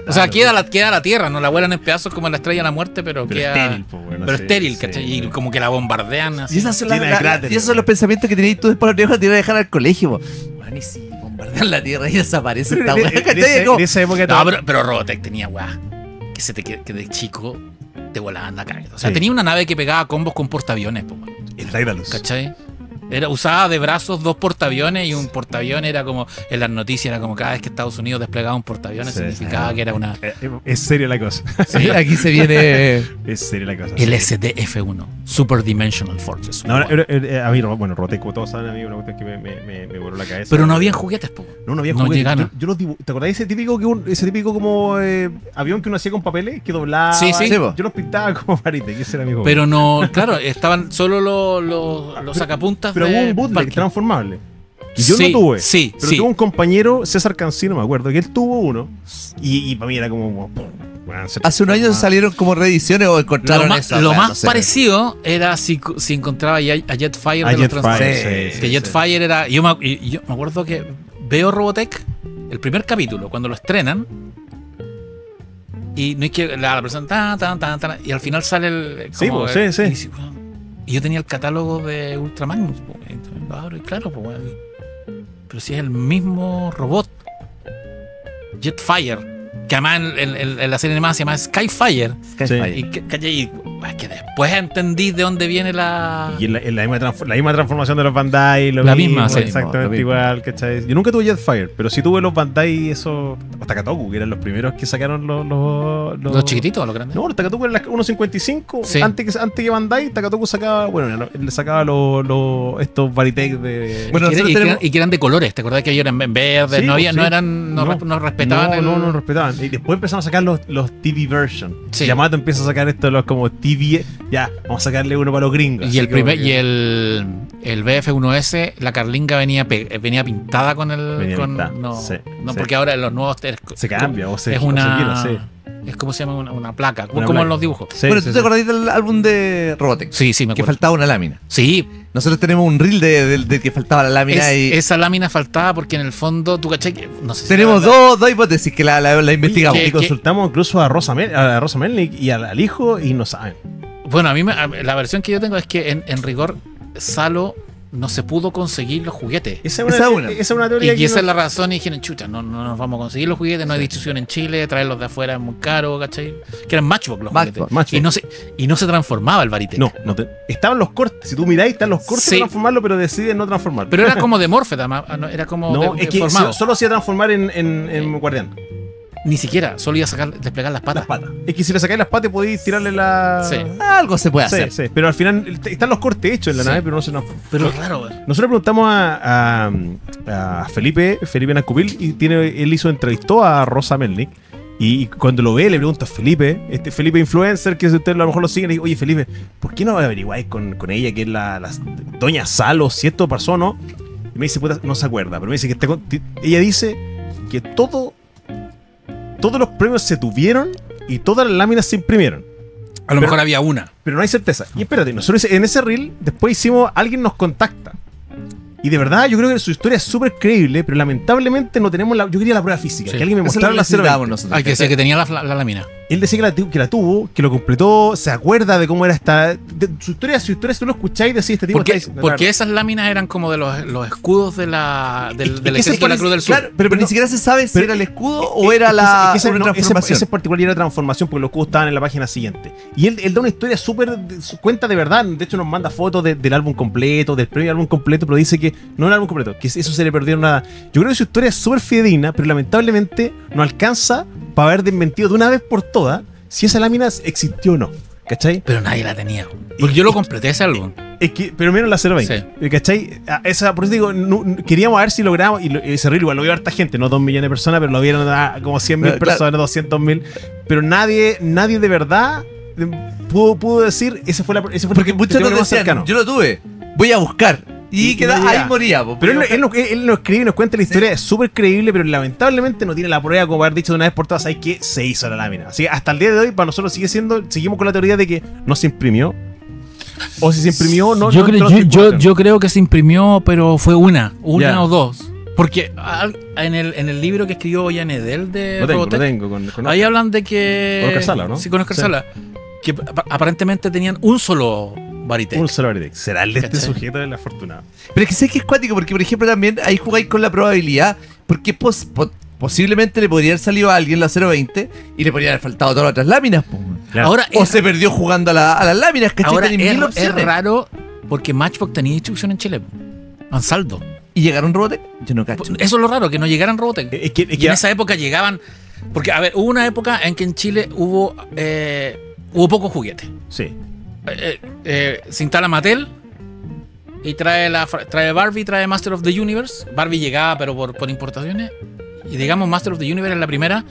O sea, Claro. queda la Tierra, no la vuelan en pedazos como en la Estrella de la Muerte, pero Pero queda. estéril, pues, bueno, pero sí, estéril, sí. ¿cachai? Y como que la bombardean así. Y esas son, Llena de cráteres. y esos son los pensamientos que tenéis tú después de los viejos, te iban a dejar al colegio. Po. Man, y si bombardean la tierra y desaparece esta weá. ¿Cachai? Como- En esa época No, pero Robotech tenía weá. Que de chico te volaban la cabeza. O sea, Sí. tenía una nave que pegaba combos con portaaviones, po, weón, el Daedalus. ¿cachai? Usaba de brazos 2 portaaviones y un portaaviones era como, en las noticias era como cada vez que Estados Unidos desplegaba un portaaviones Sí. significaba que era una Es serio la cosa. Sí, aquí se viene. Es serio la cosa. el SDF-1, Super Dimensional Fortress. No, a mí, bueno, Robotech, como todos saben, a mí una cuestión que me voló la cabeza. Pero no había juguetes, po. No había no juguetes. llegaron. Yo los ¿te acordás de ese típico, ese típico como avión que uno hacía con papeles? Que doblaba. Sí, sí. Sí, po. Yo los pintaba como varitas, que ese era mi juego. Pero no, claro, estaban solo los sacapuntas Pero de hubo un bootleg parque. transformable. Y yo Sí, no tuve. sí, Pero sí. tuve un compañero, César Cancino, me acuerdo, que él tuvo uno. Y para mí era como. Bueno, se Hace un año transformaba. salieron como reediciones o encontraron eso. Lo weá, más no sé. parecido era si encontraba a Jetfire A de los Jetfire, Transformers. sí, Que sí, Jetfire era. Yo me acuerdo que veo Robotech, el primer capítulo, cuando lo estrenan. Y no es que la persona y al final sale el. Sí, como po, el- sí. Y, dice, "Weón". Y yo tenía el catálogo de Ultramagnus. Po, y entonces lo abro y claro, pues, weón. Pero si es el mismo robot. Jetfire. Que además en la serie animada se llama Skyfire. Skyfire. Y que después entendí de dónde viene la. Y en la misma transformación de los Bandai, lo La mismo, misma, sí. exactamente Lo mismo. igual, ¿cachai? Yo nunca tuve Jetfire, pero sí tuve los Bandai, esos. Los Takatoku, que eran los primeros que sacaron Los chiquititos o los grandes. No, los Takatoku eran las 1.55. Sí. Antes que Bandai, Takatoku sacaba. Bueno, le sacaba estos Varitech de. Bueno, nosotros tenemos- y que eran de colores. ¿Te acordás que ellos eran verdes? Sí, no había, sí. no eran, no respetaban no respetaban. Y después empezaron a sacar los TV version. Sí. Yamato empieza a sacar estos los como TV TVS. Ya, vamos a sacarle uno para los gringos. Y el así como primer, que- y el BF1S, la carlinga venía pintada con el. Venía con- pintada, no, sí, no sí. porque ahora en los nuevos Se cambia, o se es o se una. quiera, sí. Es como se llama una placa, Una como placa. en los dibujos. Sí, Bueno, sí, ¿tú sí. te acordás del álbum de Robotech? Sí, sí, me Que acuerdo. faltaba una lámina. Sí, Nosotros tenemos un reel de que faltaba la lámina y esa lámina faltaba porque en el fondo, tú cachai que. No sé si tenemos la verdad- dos hipótesis que la investigamos. ¿Qué? Y consultamos incluso a Rosa Melnick y al hijo y no saben. Bueno, la versión que yo tengo es que en rigor, Salo no se pudo conseguir los juguetes. Esa Esa es una teoría Y esa que es la razón, y dijeron, chucha, no nos vamos a conseguir los juguetes, no hay distribución en Chile, traerlos de afuera es muy caro, ¿cachai? Que eran Matchbox los Matchbox, juguetes. Matchbox. Y no se transformaba el Baritec. estaban los cortes. Si tú miráis, están los cortes Sí. para transformarlo, pero deciden no transformarlo. Pero era como de Morphet, además, era como no, es que deformado. solo se iba a transformar en Guardián. Ni siquiera, solo iba a desplegar las patas. Las patas. Es que si le sacáis las patas podéis tirarle la. Sí. Algo se puede Sí, hacer. sí. Pero al final están los cortes hechos en la Sí. nave, pero no se transforman. Pero es raro, güey. Nosotros preguntamos a Felipe Nancupil y él entrevistó a Rosa Melnick. Y cuando lo ve, le pregunta a Felipe, Felipe influencer, que ustedes a lo mejor lo siguen, y dice, oye Felipe, ¿por qué no averiguáis con ella, que es la doña Salo, si esto pasó o no? Y me dice, puta, no se acuerda, pero me dice que ella dice que todos los premios se tuvieron y todas las láminas se imprimieron. A lo mejor había una. Pero no hay certeza. Y espérate, nosotros en ese reel después alguien nos contacta. Y de verdad yo creo que su historia es súper creíble, pero lamentablemente no tenemos yo quería la prueba física, Sí. que alguien me Eso mostrara lo la necesitábamos 020. nosotros. Hay que decir que tenía la lámina. Él decía que la tuvo, que lo completó, se acuerda de cómo era su historia, si tú lo escucháis, decís este tipo Porque está diciendo, porque la esas láminas eran como de los escudos del Es que ejército de la Cruz del Sur. Claro, pero ni No. siquiera se sabe si Pero- era el escudo o era es que esa- una no, transformación. ese particular era transformación porque los cubos estaban en la página siguiente. Y él da una historia súper. Cuenta de verdad. De hecho, nos manda fotos del álbum completo, del premio álbum completo, pero dice que no era el álbum completo, que eso se le perdieron nada. Yo creo que su historia es súper fidedigna, pero lamentablemente no alcanza para haber desmentido de una vez por todas si esa lámina existió o no. ¿Cachai? Pero nadie la tenía. Porque yo lo completé ese álbum. Es que, pero menos la 020. Sí. ¿Cachai? Por eso digo, queríamos ver si logramos. Y ese reel igual lo vio harta gente, no 2 millones de personas, pero lo vieron como 100.000 Claro. personas, 200.000. Pero nadie de verdad pudo decir, ese fue Porque el muchos testimonio nos más decían, cercano. yo lo tuve, voy a buscar. Y Y queda, no llega. ahí moría. po. Pero Voy a buscar. él nos escribe y nos cuenta la historia, es súper creíble, pero lamentablemente no tiene la prueba como haber dicho de una vez por todas, ¿sabes qué? Se hizo la lámina. Así que hasta el día de hoy, para nosotros seguimos con la teoría de que no se imprimió. O si se imprimió, no. yo, no creo, entró en yo, circulación. yo creo que se imprimió, pero fue una Ya. o dos. Porque en el libro que escribió Jan Edel de Lo Robotech, tengo. ahí hablan de que. Con Oscar Sala, ¿no? Sí, con Oscar Sí. Sala. Que aparentemente tenían un solo Baritec. Un solo Baritec. ¿Será el de este ¿Cachai? sujeto del afortunado? Pero es que sé que es cuático, porque por ejemplo también ahí jugáis con la probabilidad, porque posiblemente le podría haber salido a alguien la 020 y le podrían haber faltado todas las otras láminas. Po. Claro. Ahora, O es, se perdió jugando a las láminas, ¿cachai? ahora Tenéis mil es opciones. raro porque Matchbox tenía distribución en Chile. Ansaldo. ¿Y llegaron Robotech? Yo no cacho. Eso es lo raro, que no llegaran Robotech. Es que Y en esa época llegaban. Porque, a ver, hubo una época en que en Chile hubo pocos juguetes. Sí. Se instala Mattel y trae Barbie, trae Master of the Universe. Barbie llegaba, pero por importaciones. Y digamos, Master of the Universe es la primera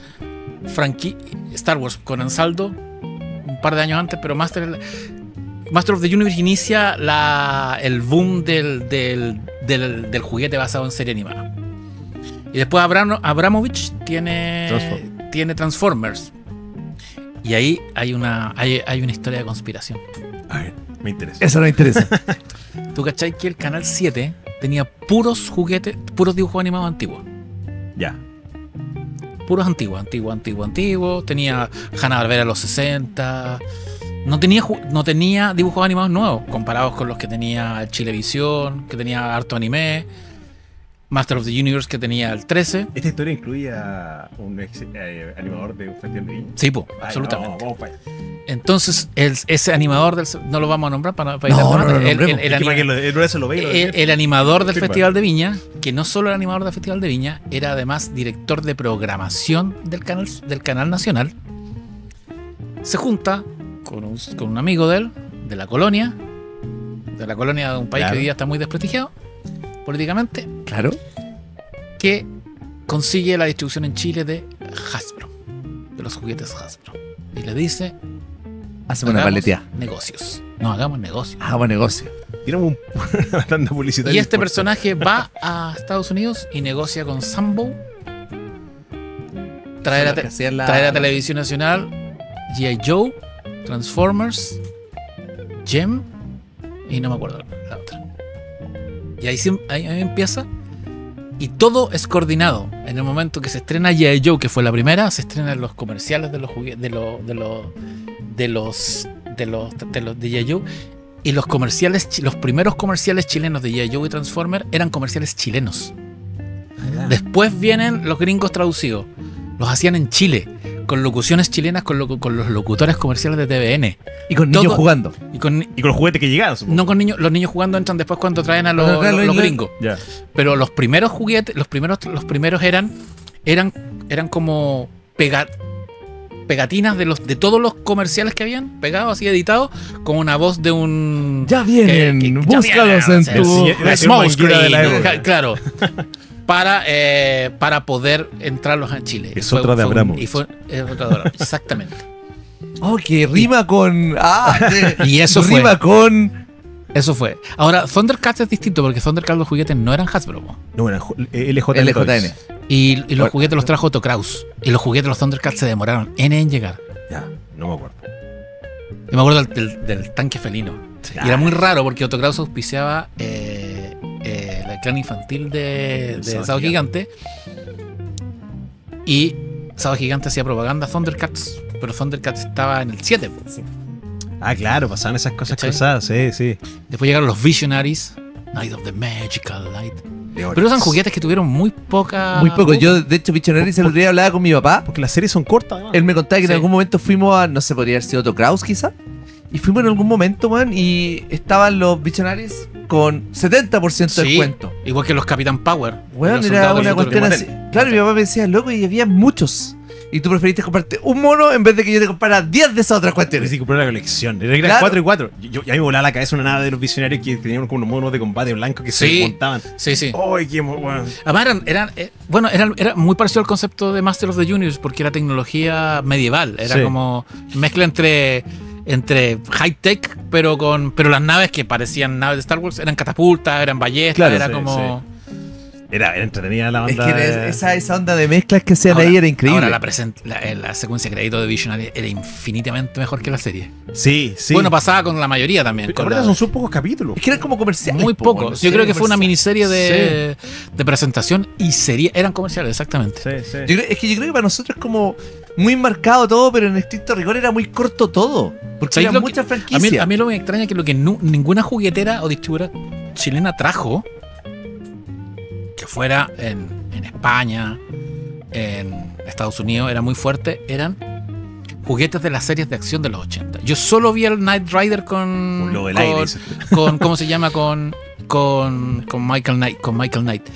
franquicia. Star Wars con Ansaldo, un par de años antes, pero Master of the Universe inicia el boom del juguete basado en serie animada. Y después Abramovich tiene Transformers. Y ahí hay una historia de conspiración. A ver, me interesa. Eso no me interesa. ¿Tú cachai que el Canal 7 tenía puros juguetes, puros dibujos animados antiguos? Ya. Puros antiguos. Tenía Hanna-Barbera de los 60. No tenía dibujos animados nuevos, comparados con los que tenía Chilevisión, que tenía harto anime. Master of the Universe, que tenía el 13. ¿Esta historia incluye a un animador de un festival de viña? Sí, po, Ay, absolutamente. no, vamos para allá. Entonces, ese animador no lo vamos a nombrar para No, evitar no temas. lo El- nombremos. el Es que para anima- que eso lo vea y lo defienda. el animador del Sí, Festival de Viña, que no solo era animador del Festival de Viña, era además director de programación del canal nacional, se junta con un amigo de él, de la colonia de un país Claro. que hoy día está muy desprestigiado políticamente, Claro. que consigue la distribución en Chile de Hasbro, de los juguetes Hasbro. Y le dice, Hacemos una paleteada. Negocios. No, hagamos negocios. Hagamos negocio. Tiramos una tanda publicitaria. Y este importante. personaje va a Estados Unidos y negocia con Sambo. Trae Son las que hacían la- la televisión nacional, G.I. Joe, Transformers, Gem y no me acuerdo la otra. Y ahí empieza. Y todo es coordinado. En el momento que se estrena G.I. Joe, que fue la primera, se estrenan los comerciales de los de G.I. Joe. Y los comerciales, los primeros comerciales chilenos de G.I. Joe y Transformers eran comerciales chilenos. Después vienen los gringos traducidos. Los hacían en Chile, con locuciones chilenas, con los locutores comerciales de TVN. Y con niños Todo- jugando. Y con, Y con los juguetes que llegaban, supongo. no con niños, los niños jugando entran después cuando traen a los, Cuando traen los los inglés. gringos. Ya. Pero los primeros juguetes, los primeros eran como pegatinas de todos los comerciales que habían, pegados así editados, con una voz de un... Ya vienen, ya búscalos vienen, en o sea, tu... Era el smoke manguera de la screen, época. claro. Para poder entrarlos a Chile. Es otra de Abramovich. Es otra de Abramovich, exactamente. Oh, que rima con... Y eso fue. rima con... Eso fue. Ahora, Thundercats es distinto porque Thundercats los juguetes no eran Hasbro. Po. No, eran LJN. LJN. Y los juguetes los trajo Otto Kraus. Y los juguetes de los Thundercats se demoraron en llegar. Ya, no me acuerdo. Yo me acuerdo del tanque felino. Y era muy raro porque Otto Kraus auspiciaba el clan infantil de Sábado Gigante. Y Sábado Gigante hacía propaganda a Thundercats. Pero Thundercats estaba en el 7. Ah, claro, pasaban esas cosas ¿Cachai? cruzadas, sí, sí. Después llegaron los Visionaries. Night of the Magical Light. Pero eran juguetes que tuvieron muy poca... Muy poco. Yo, de hecho, Visionaries el otro día hablaba con mi papá. Porque las series son cortas, además. Él me contaba que Sí. en algún momento fuimos a... No sé, podría haber sido Otto Kraus, quizá. Y fuimos en algún momento, man, y estaban los Visionaries con 70% de Sí, descuento. igual que los Capitán Power. Weón, los era soldados del una futuro. cuestión así. Claro, mi papá me decía, loco, y había muchos. Y tú preferiste comprarte un mono en vez de que yo te comprara 10 de esas otras Pero cuestiones. sí, compré la colección. Era Claro. 4 y 4. Ya me volaba la cabeza una nave de los visionarios que tenían como unos monos de combate blanco que Sí. se montaban. Sí, sí. ¡Ay, qué bueno! Además era muy parecido al concepto de Master of the Universe porque era tecnología medieval. Era Sí. como mezcla entre high tech, pero las naves que parecían naves de Star Wars eran catapultas, eran ballestas, Claro, era sí, como... Era entretenida la Es banda. que esa onda de mezclas que hacían ahí era increíble. Ahora la secuencia de crédito de Visionary era infinitamente mejor que la serie. Sí, sí. Bueno, pasaba con la mayoría también. Pero con ahorita la- son súper pocos capítulos. Es que eran como comerciales. muy po, pocos. bueno, Yo creo que fue una comerciales. miniserie de presentación y eran comerciales, exactamente. Sí, sí. Es que yo creo que para nosotros es como muy marcado todo, pero en estricto rigor era muy corto todo. Porque ¿Sabéis eran lo que- muchas A franquicias. mí lo que me extraña es que lo que ninguna juguetera o distribuidora chilena trajo, que fuera en España, en Estados Unidos, era muy fuerte, eran juguetes de las series de acción de los 80. Yo solo vi el Knight Rider Un lobo del aire, dice. con ¿cómo se llama? Con Michael Knight.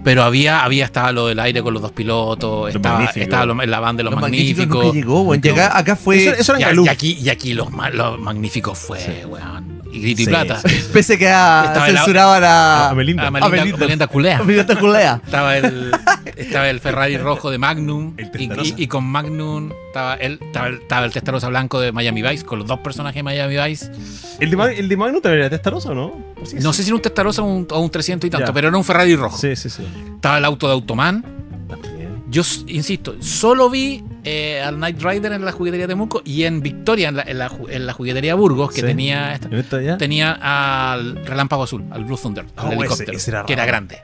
Pero estaba lo del aire con los dos pilotos, estaba la banda de los magníficos. nunca llegó, weón. Acá fue Eso era en Y, Galú. y aquí los magníficos fue, weón. Y grito y Sí, plata. sí. pese que Estaba el- censuraban a A Melinda. A Melinda Culea. Melinda Culea. Estaba el Ferrari rojo de Magnum. El Testarossa. Y con Magnum estaba el Testarossa blanco de Miami Vice, con los dos personajes de Miami Vice. ¿El de Magnum también era Testarossa o no? Sí, No sí. sé si era un Testarossa o un 300 y tanto, Ya. pero era un Ferrari rojo. Sí, sí, sí. Estaba el auto de Automan. También. Yo insisto, solo vi al Knight Rider en la juguetería de Temuco y en Victoria, en la juguetería Burgos, que Sí. tenía ¿En esta ya? tenía al Relámpago Azul, al Blue Thunder, al Oh, helicóptero, ese era que era raro. grande.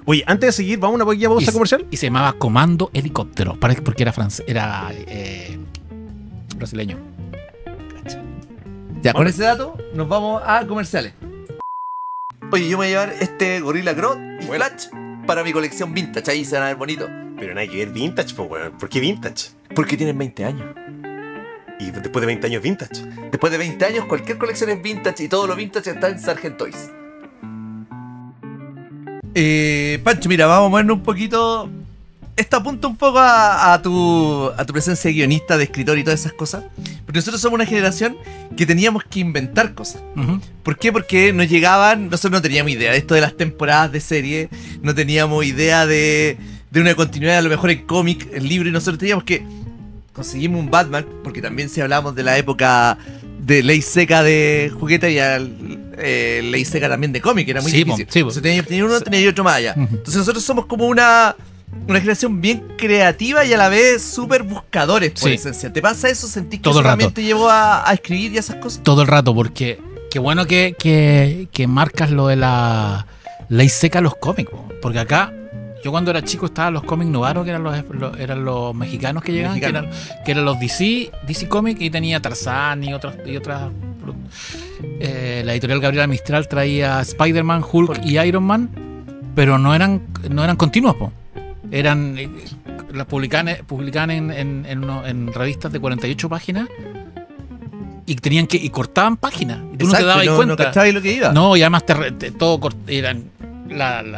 Oye, antes de seguir, vamos a una pequeña pausa comercial. Y se llamaba Comando Helicóptero, porque era brasileño. Ya, con ese dato nos vamos a comerciales. Oye, yo me voy a llevar este Gorilla Grodd y Flash para mi colección vintage. Ahí se van a ver bonito. Pero no hay que ver vintage, pues, weón. ¿Por qué vintage? Porque tienen 20 años. Y después de 20 años vintage. Después de 20 años, cualquier colección es vintage y todo lo vintage está en Sargent Toys. Pancho, mira, vamos a movernos un poquito. Esto apunta un poco a tu presencia de guionista, de escritor y todas esas cosas. Porque nosotros somos una generación que teníamos que inventar cosas. Ujú. ¿Por qué? Porque nos llegaban, nosotros no teníamos idea de esto de las temporadas de serie, no teníamos idea de una continuidad a lo mejor en cómic, en libro, y nosotros teníamos que conseguimos un Batman, porque también si hablamos de la época de ley seca de juguete, había ley seca también de cómic, era muy Sí, difícil. po, sí, po. Entonces, tenía uno, tenía otro más allá. Ujú. Entonces nosotros somos como una generación bien creativa y a la vez súper buscadores por Sí. esencia. ¿Te pasa eso? ¿Sentís que Todo eso el rato. también te llevó a escribir y esas cosas? Todo el rato, porque qué bueno que marcas lo de la ley seca a los cómics, po. Porque acá, yo cuando era chico estaban los cómics Novaro, que eran los mexicanos que llegaban, que eran los DC Comics, y tenía Tarzán y otras. La editorial Gabriela Mistral traía Spider-Man, Hulk y Iron Man, pero no eran continuos, po. Las publicaban en revistas de 48 páginas y cortaban páginas. Y tú no te Exacto, dabas no cuenta. cachabas lo que iba. No, y además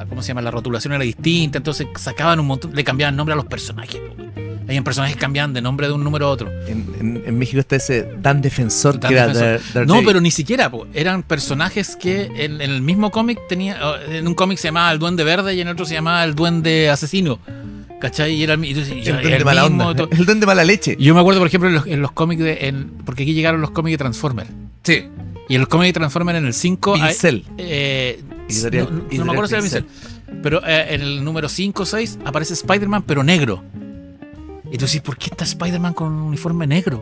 ¿cómo se llama? La rotulación era distinta, entonces sacaban un montón, le cambiaban nombre a los personajes. Hay personajes que cambiaban de nombre de un número a otro. En México está ese Dan Defensor Dan que era Defensor. Daredevil. No, pero ni siquiera, po. Eran personajes que en el mismo cómic en un cómic se llamaba el Duende Verde y en otro se llamaba el Duende Asesino. ¿Cachai? Y era el Duende mala onda. todo. El Duende mala leche. Y yo me acuerdo, por ejemplo, en los cómics porque aquí llegaron los cómics de Transformers. Sí. Y en los cómics de Transformers en el 5 Pincel. no me acuerdo si era Pincel. Pero en el número 5 o 6 aparece Spider-Man, pero negro. Y tú dices, ¿por qué está Spider-Man con un uniforme negro?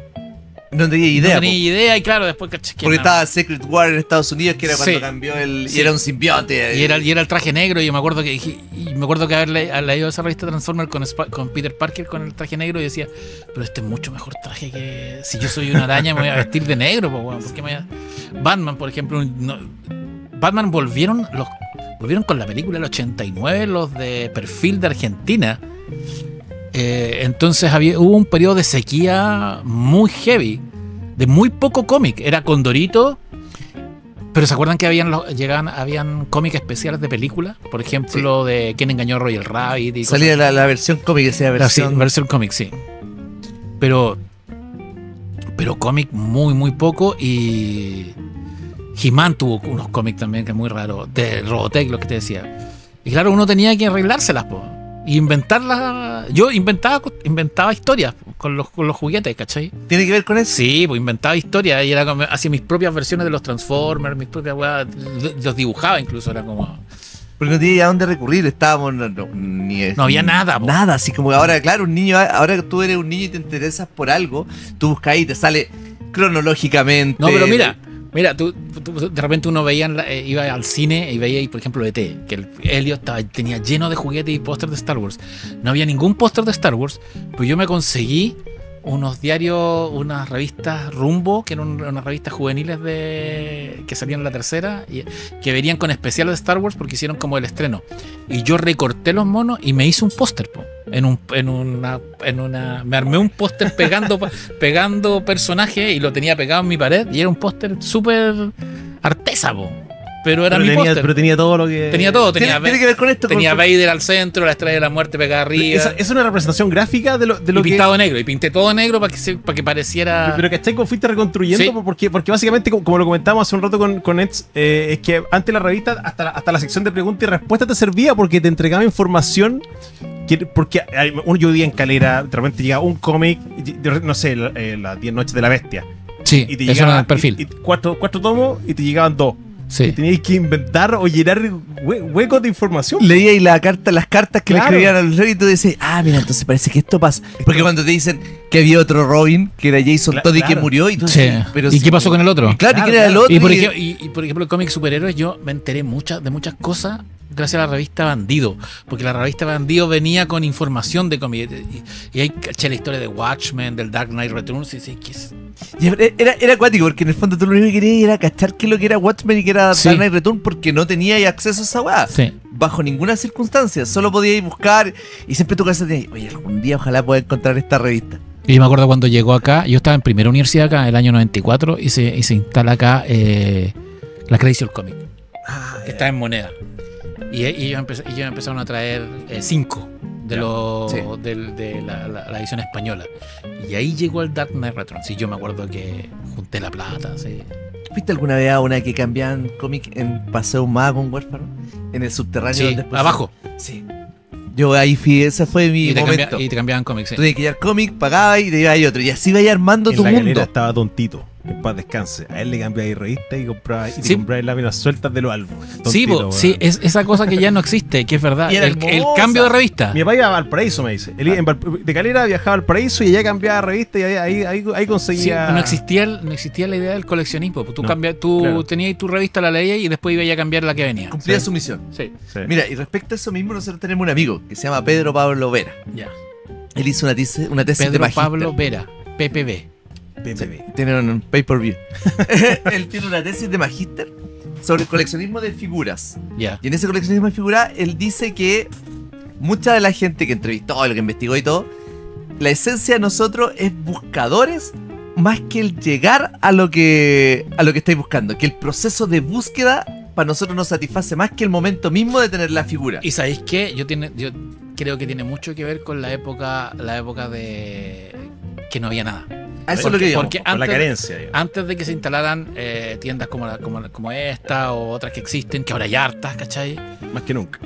No tenía idea. No tenía idea, y claro, después caché que porque estaba Secret War en Estados Unidos, que era cuando Sí. cambió Sí. y era un simbionte. Y era el traje negro, y yo me acuerdo que haber leído esa revista Transformers con Peter Parker con el traje negro, y decía, pero este es mucho mejor traje que si yo soy una araña me voy a vestir de negro, po, weón, ¿por qué Batman, por ejemplo, Batman volvieron con la película del 89, los de perfil de Argentina. Entonces hubo un periodo de sequía muy heavy, de muy poco cómic. Era Condorito, pero ¿se acuerdan que habían cómics especiales de película? Por ejemplo, de ¿Quién engañó a Roger Rabbit? Y salía la versión cómic, esa versión. Versión cómic, sí. Pero cómic muy, muy poco. Y He-Man tuvo unos cómics también, que es muy raro, de Robotech, lo que te decía. Y claro, uno tenía que arreglárselas, po. Y inventarlas. Yo inventaba historias con los juguetes, ¿cachai? ¿Tiene que ver con eso? Sí, pues inventaba historias y hacía mis propias versiones de los Transformers, mis propias weas, los dibujaba incluso, era como. Porque no tenía a dónde recurrir, estábamos. No había nada, po. Nada, así como ahora, claro, un niño, ahora que tú eres un niño y te interesas por algo, tú buscas ahí y te sale cronológicamente. No, pero mira, tú de repente uno iba al cine y veía, por ejemplo, E.T., que el Elliot tenía lleno de juguetes y pósters de Star Wars. No había ningún póster de Star Wars, pues yo me conseguí unos diarios, unas revistas Rumbo, que eran unas revistas juveniles que salían en la tercera, y que venían con especiales de Star Wars porque hicieron como el estreno. Y yo recorté los monos y me hice un póster, po. Me armé un póster pegando personajes y lo tenía pegado en mi pared y era un póster súper artesa, po. Pero era mi póster. Pero tenía todo lo que... Tenía todo. Tiene que ver con esto. Tenía Vader al centro, la Estrella de la Muerte pegada arriba. Es una representación gráfica de lo y que... pintado negro. Y pinté todo negro para que pareciera... Pero ¿cachai? Como fuiste reconstruyendo, Sí. porque básicamente, como lo comentábamos hace un rato con Eds, es que antes la revista, hasta la sección de preguntas y respuestas te servía porque te entregaba información. Porque yo vivía en Calera, de repente llegaba un cómic, no sé, las 10 noches de la bestia. Sí, Y te eso llegaba era el perfil. y cuatro tomos y te llegaban 2. Y Sí. tenías que inventar o llenar huecos de información. Leía ahí las cartas que Claro. le escribían al rey y tú decías, mira, entonces parece que esto pasa. Porque cuando te dicen que había otro Robin, que era Jason Todd y que Claro. murió, y tú Sí. decías, pero ¿Y qué pasó con el otro? Y claro, Claro, ¿y quién era el claro. otro? Y por ejemplo, en cómics superhéroes yo me enteré de muchas cosas gracias a la revista Bandido, porque la revista Bandido venía con información de cómics y ahí caché la historia de Watchmen, del Dark Knight Returns y sí, Era acuático, porque en el fondo tú lo único que querías era cachar qué es lo que era Watchmen y qué era Sí. Dark Knight Return, porque no tenías acceso a esa weá. sí. Bajo ninguna circunstancia, solo podías buscar y siempre tu casa tenías, oye, algún día ojalá pueda encontrar esta revista. Y me acuerdo cuando llegó acá, yo estaba en primera universidad acá, el año 94, y se instala acá la Crazy Comic, que está en Moneda. Y ellos empezaron a traer 5 de la edición española. Y ahí llegó el Dark Knight Returns. Y yo me acuerdo que junté la plata. ¿Sí? ¿Viste alguna vez a una que cambiaban cómic en Paseo Humada con Huérfano? En el subterráneo Sí, donde después- abajo. Sí. Yo ahí fui, ese fue mi momento. Y te cambiaban cómics, sí. Tú tenías que llevar cómic, pagabas y te ibas a otro. Y así ibas armando En tu la mundo. galera estaba Tontito, en paz descanse. A él le cambiabas revistas y comprabas Sí. láminas sueltas de los álbumes. Sí, Tontito, sí, es esa cosa que ya no existe, que es verdad. Y era El hermosa. cambio de revista. Mi papá iba a Valparaíso, me dice. Él de Calera viajaba a Valparaíso y allá cambiaba revista y ahí Sí, conseguía. no existía la idea del coleccionismo. Tú, No, tú claro. tenías tu revista, la leías y después ibas a cambiar la que venía. Cumplía Sí. su misión. Sí, Sí. Mira, y respecto a eso mismo, nosotros tenemos un amigo que se llama Pedro Pablo Vera. ya. Él hizo una tesis de Pedro magíster. Pablo Vera, PPB. PPB. Tiene un pay-per-view. Él tiene una tesis de magíster sobre coleccionismo de figuras. Ya. Y en ese coleccionismo de figuras, él dice que mucha de la gente que entrevistó y lo que investigó y todo, la esencia de nosotros es buscadores más que el llegar a lo que estáis buscando. Que el proceso de búsqueda para nosotros nos satisface más que el momento mismo de tener la figura. Y sabéis qué, yo creo que tiene mucho que ver con la época de que no había nada. A eso es lo que digo. porque Con la antes- carencia. digamos. Antes de que se instalaran tiendas como esta o otras que existen, que ahora hay hartas, ¿cachai? Más que nunca.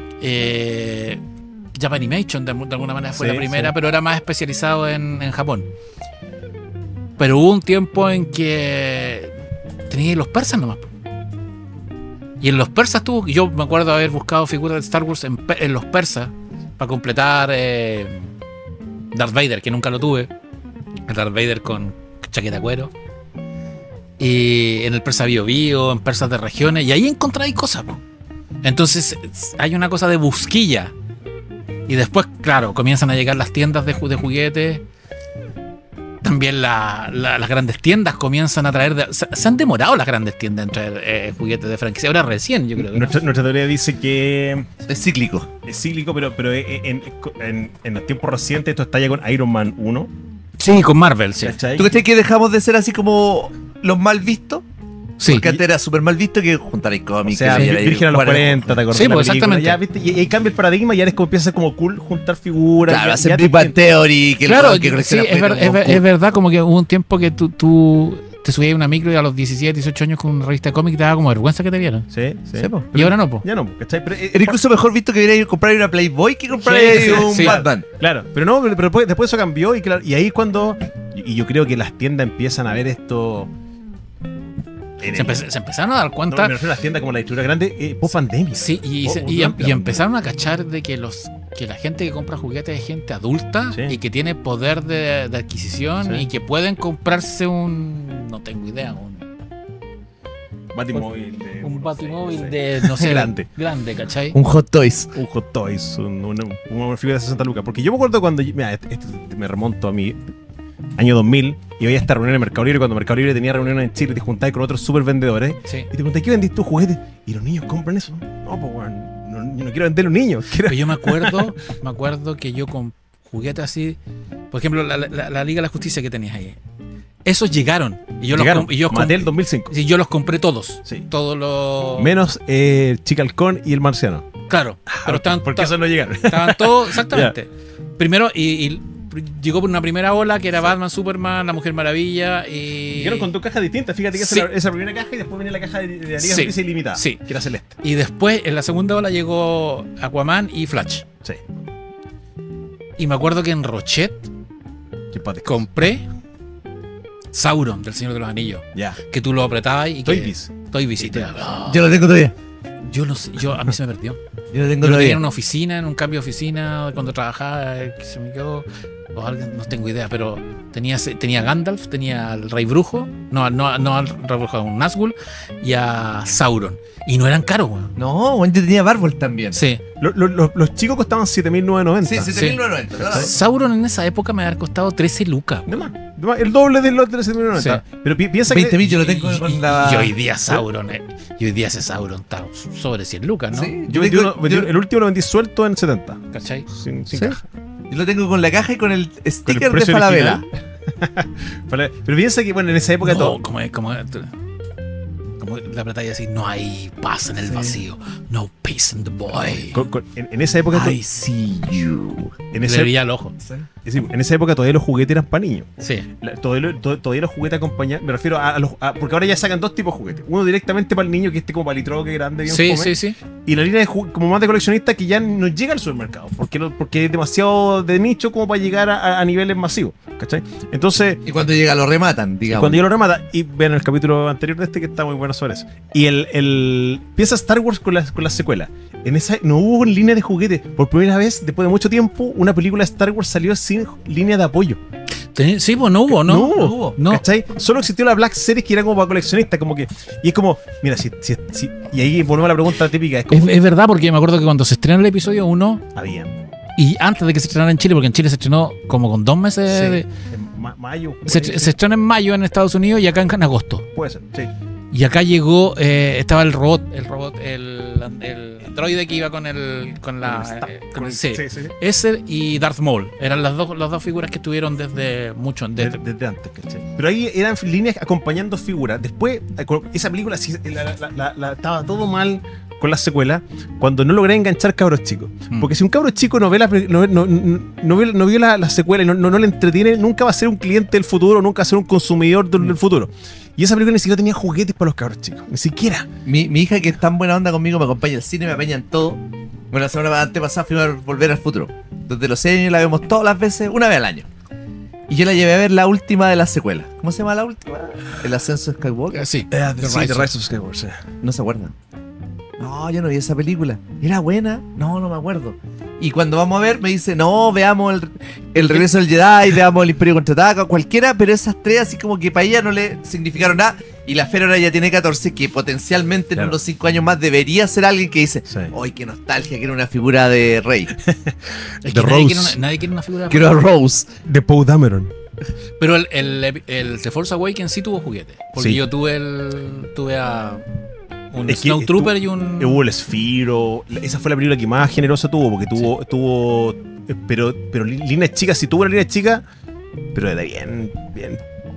Japanimation de alguna manera fue Sí, la primera, sí. pero era más especializado en Japón. Pero hubo un tiempo en que tenía los persas nomás. Y en los persas yo me acuerdo haber buscado figuras de Star Wars en los persas para completar Darth Vader, que nunca lo tuve. El Darth Vader con chaqueta de cuero. Y en el persa Bio Bio, en persas de regiones, y ahí encontráis cosas, po. Entonces hay una cosa de busquilla. Y después, claro, comienzan a llegar las tiendas de juguetes. También las grandes tiendas comienzan a traer... se han demorado las grandes tiendas en traer juguetes de franquicia. Ahora recién, yo creo. Nuestra teoría dice que Es cíclico. es cíclico, pero en los tiempos recientes esto está ya con Iron Man 1. Sí, con Marvel, sí. ¿Cachai? ¿Tú crees que dejamos de ser así como los mal vistos? Sí. Porque antes era súper mal visto que juntarais O cómics. sea, que leyerais Virgen a los jugar 40, ¿te acordás? Sí, de la pues, película? exactamente. Ya, ¿viste? Y ahí cambia el paradigma y ahora es como empieza a ser como cool juntar figuras. Claro, ya- hacer ya Big te- Bang Theory. Que Claro, que sí, colecciona es juguetes, verdad, como que hubo un tiempo que tú te subías a una micro y a los 17, 18 años con una revista de cómic te daba como vergüenza que te vieran. Sí, sí. Sí, po. Y ahora no, po. Ya no, ¿cachai? Pero, Era incluso mejor visto que viera a comprar una Playboy que comprar Sí, un sí. Batman. Claro, pero no, pero después eso cambió y, claro, y ahí es cuando. Y yo creo que las tiendas empiezan a ver esto. Se empezaron a dar No, cuenta. me refiero a las tiendas como la distribuidora grande post pandemia. Sí, y empezaron a cachar de que la gente que compra juguetes es gente adulta Sí. y que tiene poder de adquisición Sí. y que pueden comprarse no tengo idea, Batimóvil. de- un batimóvil sí. de, no sé, Grande. grande, ¿cachai? Un Hot Toys. Un Hot Toys, una figura de 60 lucas. Porque yo me acuerdo cuando. Mira, me remonto a mi año 2000 y veía esta reunión en Mercado Libre. Cuando Mercado Libre tenía reuniones en Chile, te juntabas con otros super vendedores Sí. y te pregunté, ¿qué vendís tus juguetes? Y los niños compran eso. No, pues, weón. Yo no quiero vender a los niños. Quiero... Pero yo me acuerdo que yo con juguetes así, por ejemplo, la Liga de la Justicia que tenías ahí, esos llegaron. Y yo Llegaron. los Mattel 2005. sí, yo los compré todos. Sí. Todos los. Menos Chica Halcón y el Marciano. Claro. Pero estaban, Porque esos no llegaron. estaban todos, exactamente. Primero, y llegó por una primera ola que era Batman, Superman, La Mujer Maravilla y. Llegaron con dos cajas distintas. Fíjate que Sí. esa primera caja y después viene la caja de la Liga de Sí. Justicia Ilimitada. Sí. Que era celeste. Y después, en la segunda ola, llegó Aquaman y Flash. Sí. Y me acuerdo que en Rochet Qué padre. compré Sauron del Señor de los Anillos. Ya. Que tú lo apretabas y que. Toybiz. Toybiz, sí, Yo lo tengo todavía. Yo no sé, a mí se me perdió. Yo lo tengo Yo lo tenía en todavía. una oficina, en un cambio de oficina, cuando trabajaba, que se me quedó. O alguien, no tengo idea, pero tenía Gandalf, tenía al Rey Brujo, no al Rey Brujo, a un Nazgûl y a Sauron. Y no eran caros, weón. No, bueno, yo tenía Barbol también. Sí. Los chicos costaban 7.990. Sí, 7.990. ¿no? Sauron en esa época me había costado 13 lucas. No más. El doble de los 13.990. Sí. Pero piensa 20 que. mil yo lo tengo con la. Y hoy día Sauron, y hoy día ese Sauron está sobre 100 lucas, ¿no? Sí, Yo el último lo vendí suelto en 70. ¿Cachai? Sin ¿Sí? caja. Yo lo tengo con la caja y con el Con el sticker de precio Falabella. original. Pero piensa que, bueno, en esa época todo. No, como es. como la apretáis y decís, no hay paz en el vacío. No peace in the void. En esa época... I see you. En Le esa, brilla el ojo. en esa época todavía los juguetes eran para niños. Sí. Todavía los juguetes acompañaban... Me refiero porque ahora ya sacan dos tipos de juguetes. Uno directamente para el niño, que como palitroque grande, bien Sí, fome. sí, sí. Y la línea de como más de coleccionista que ya no llega al supermercado. Porque es demasiado de nicho como para llegar a niveles masivos. ¿Cachai? Entonces... Y cuando llega lo rematan, digamos. Cuando yo lo remata, y vean el capítulo anterior de este que está muy bueno sobre eso. Y empieza Star Wars con la secuela. En esa no hubo línea de juguete. Por primera vez, después de mucho tiempo, una película de Star Wars salió sin línea de apoyo. Sí, pues no hubo, ¿no? No hubo. No. ¿Cachai? Solo existió la Black Series que era como para coleccionistas, como que. Y es como, mira, y ahí volvemos a la pregunta típica. Es como, Es verdad, porque me acuerdo que cuando se estrenó el episodio 1, había. y antes de que se estrenara en Chile, porque en Chile se estrenó como con 2 meses. Sí, de- en mayo. se estrenó en mayo en Estados Unidos y acá en agosto. Puede ser, sí. Y acá llegó, estaba el androide que iba con sí. Sí. Ese y Darth Maul. Eran las dos figuras que estuvieron desde mucho antes. Desde antes, ¿cachai? Pero ahí eran líneas acompañando figuras. Después, esa película estaba todo mal con la secuela cuando no logré enganchar cabros chicos. Porque si un cabro chico no ve no vio la secuela y no le entretiene, nunca va a ser un cliente del futuro, nunca va a ser un consumidor del futuro. Y esa película ni siquiera tenía juguetes para los cabros chicos. Ni siquiera. Mi hija, que es tan buena onda conmigo, me acompaña al cine, me apaña en todo. Bueno, la semana antepasada fuimos a Volver al Futuro. Desde los 6 años la vemos todas las veces, una vez al año. Y yo la llevé a ver la última de las secuelas. ¿Cómo se llama la última? El ascenso de Skywalker. Sí. The Rise Rise of Skywalker, sí. No se acuerdan. No, yo no vi esa película. ¿Era buena? No me acuerdo. Y cuando vamos a ver, me dice, no, veamos el regreso del Jedi, veamos el Imperio Contraataca, cualquiera, pero esas tres así como que para ella no le significaron nada. Y la Fer ahora ya tiene 14, que potencialmente Claro. en unos 5 años más debería ser alguien que dice, Sí. ¡ay, qué nostalgia! Quiero una figura de Rey. Es The que nadie Rose. nadie quiere una figura de Quiero a Rose. De Poe Dameron. Pero el The Force Awakens sí tuvo juguete. Porque Sí. yo tuve a un Es que Snowtrooper y un. Hubo el Esfiro. Esa fue la película que más generosa tuvo, porque tuvo pero líneas chicas, sí tuvo una línea chica, pero era bien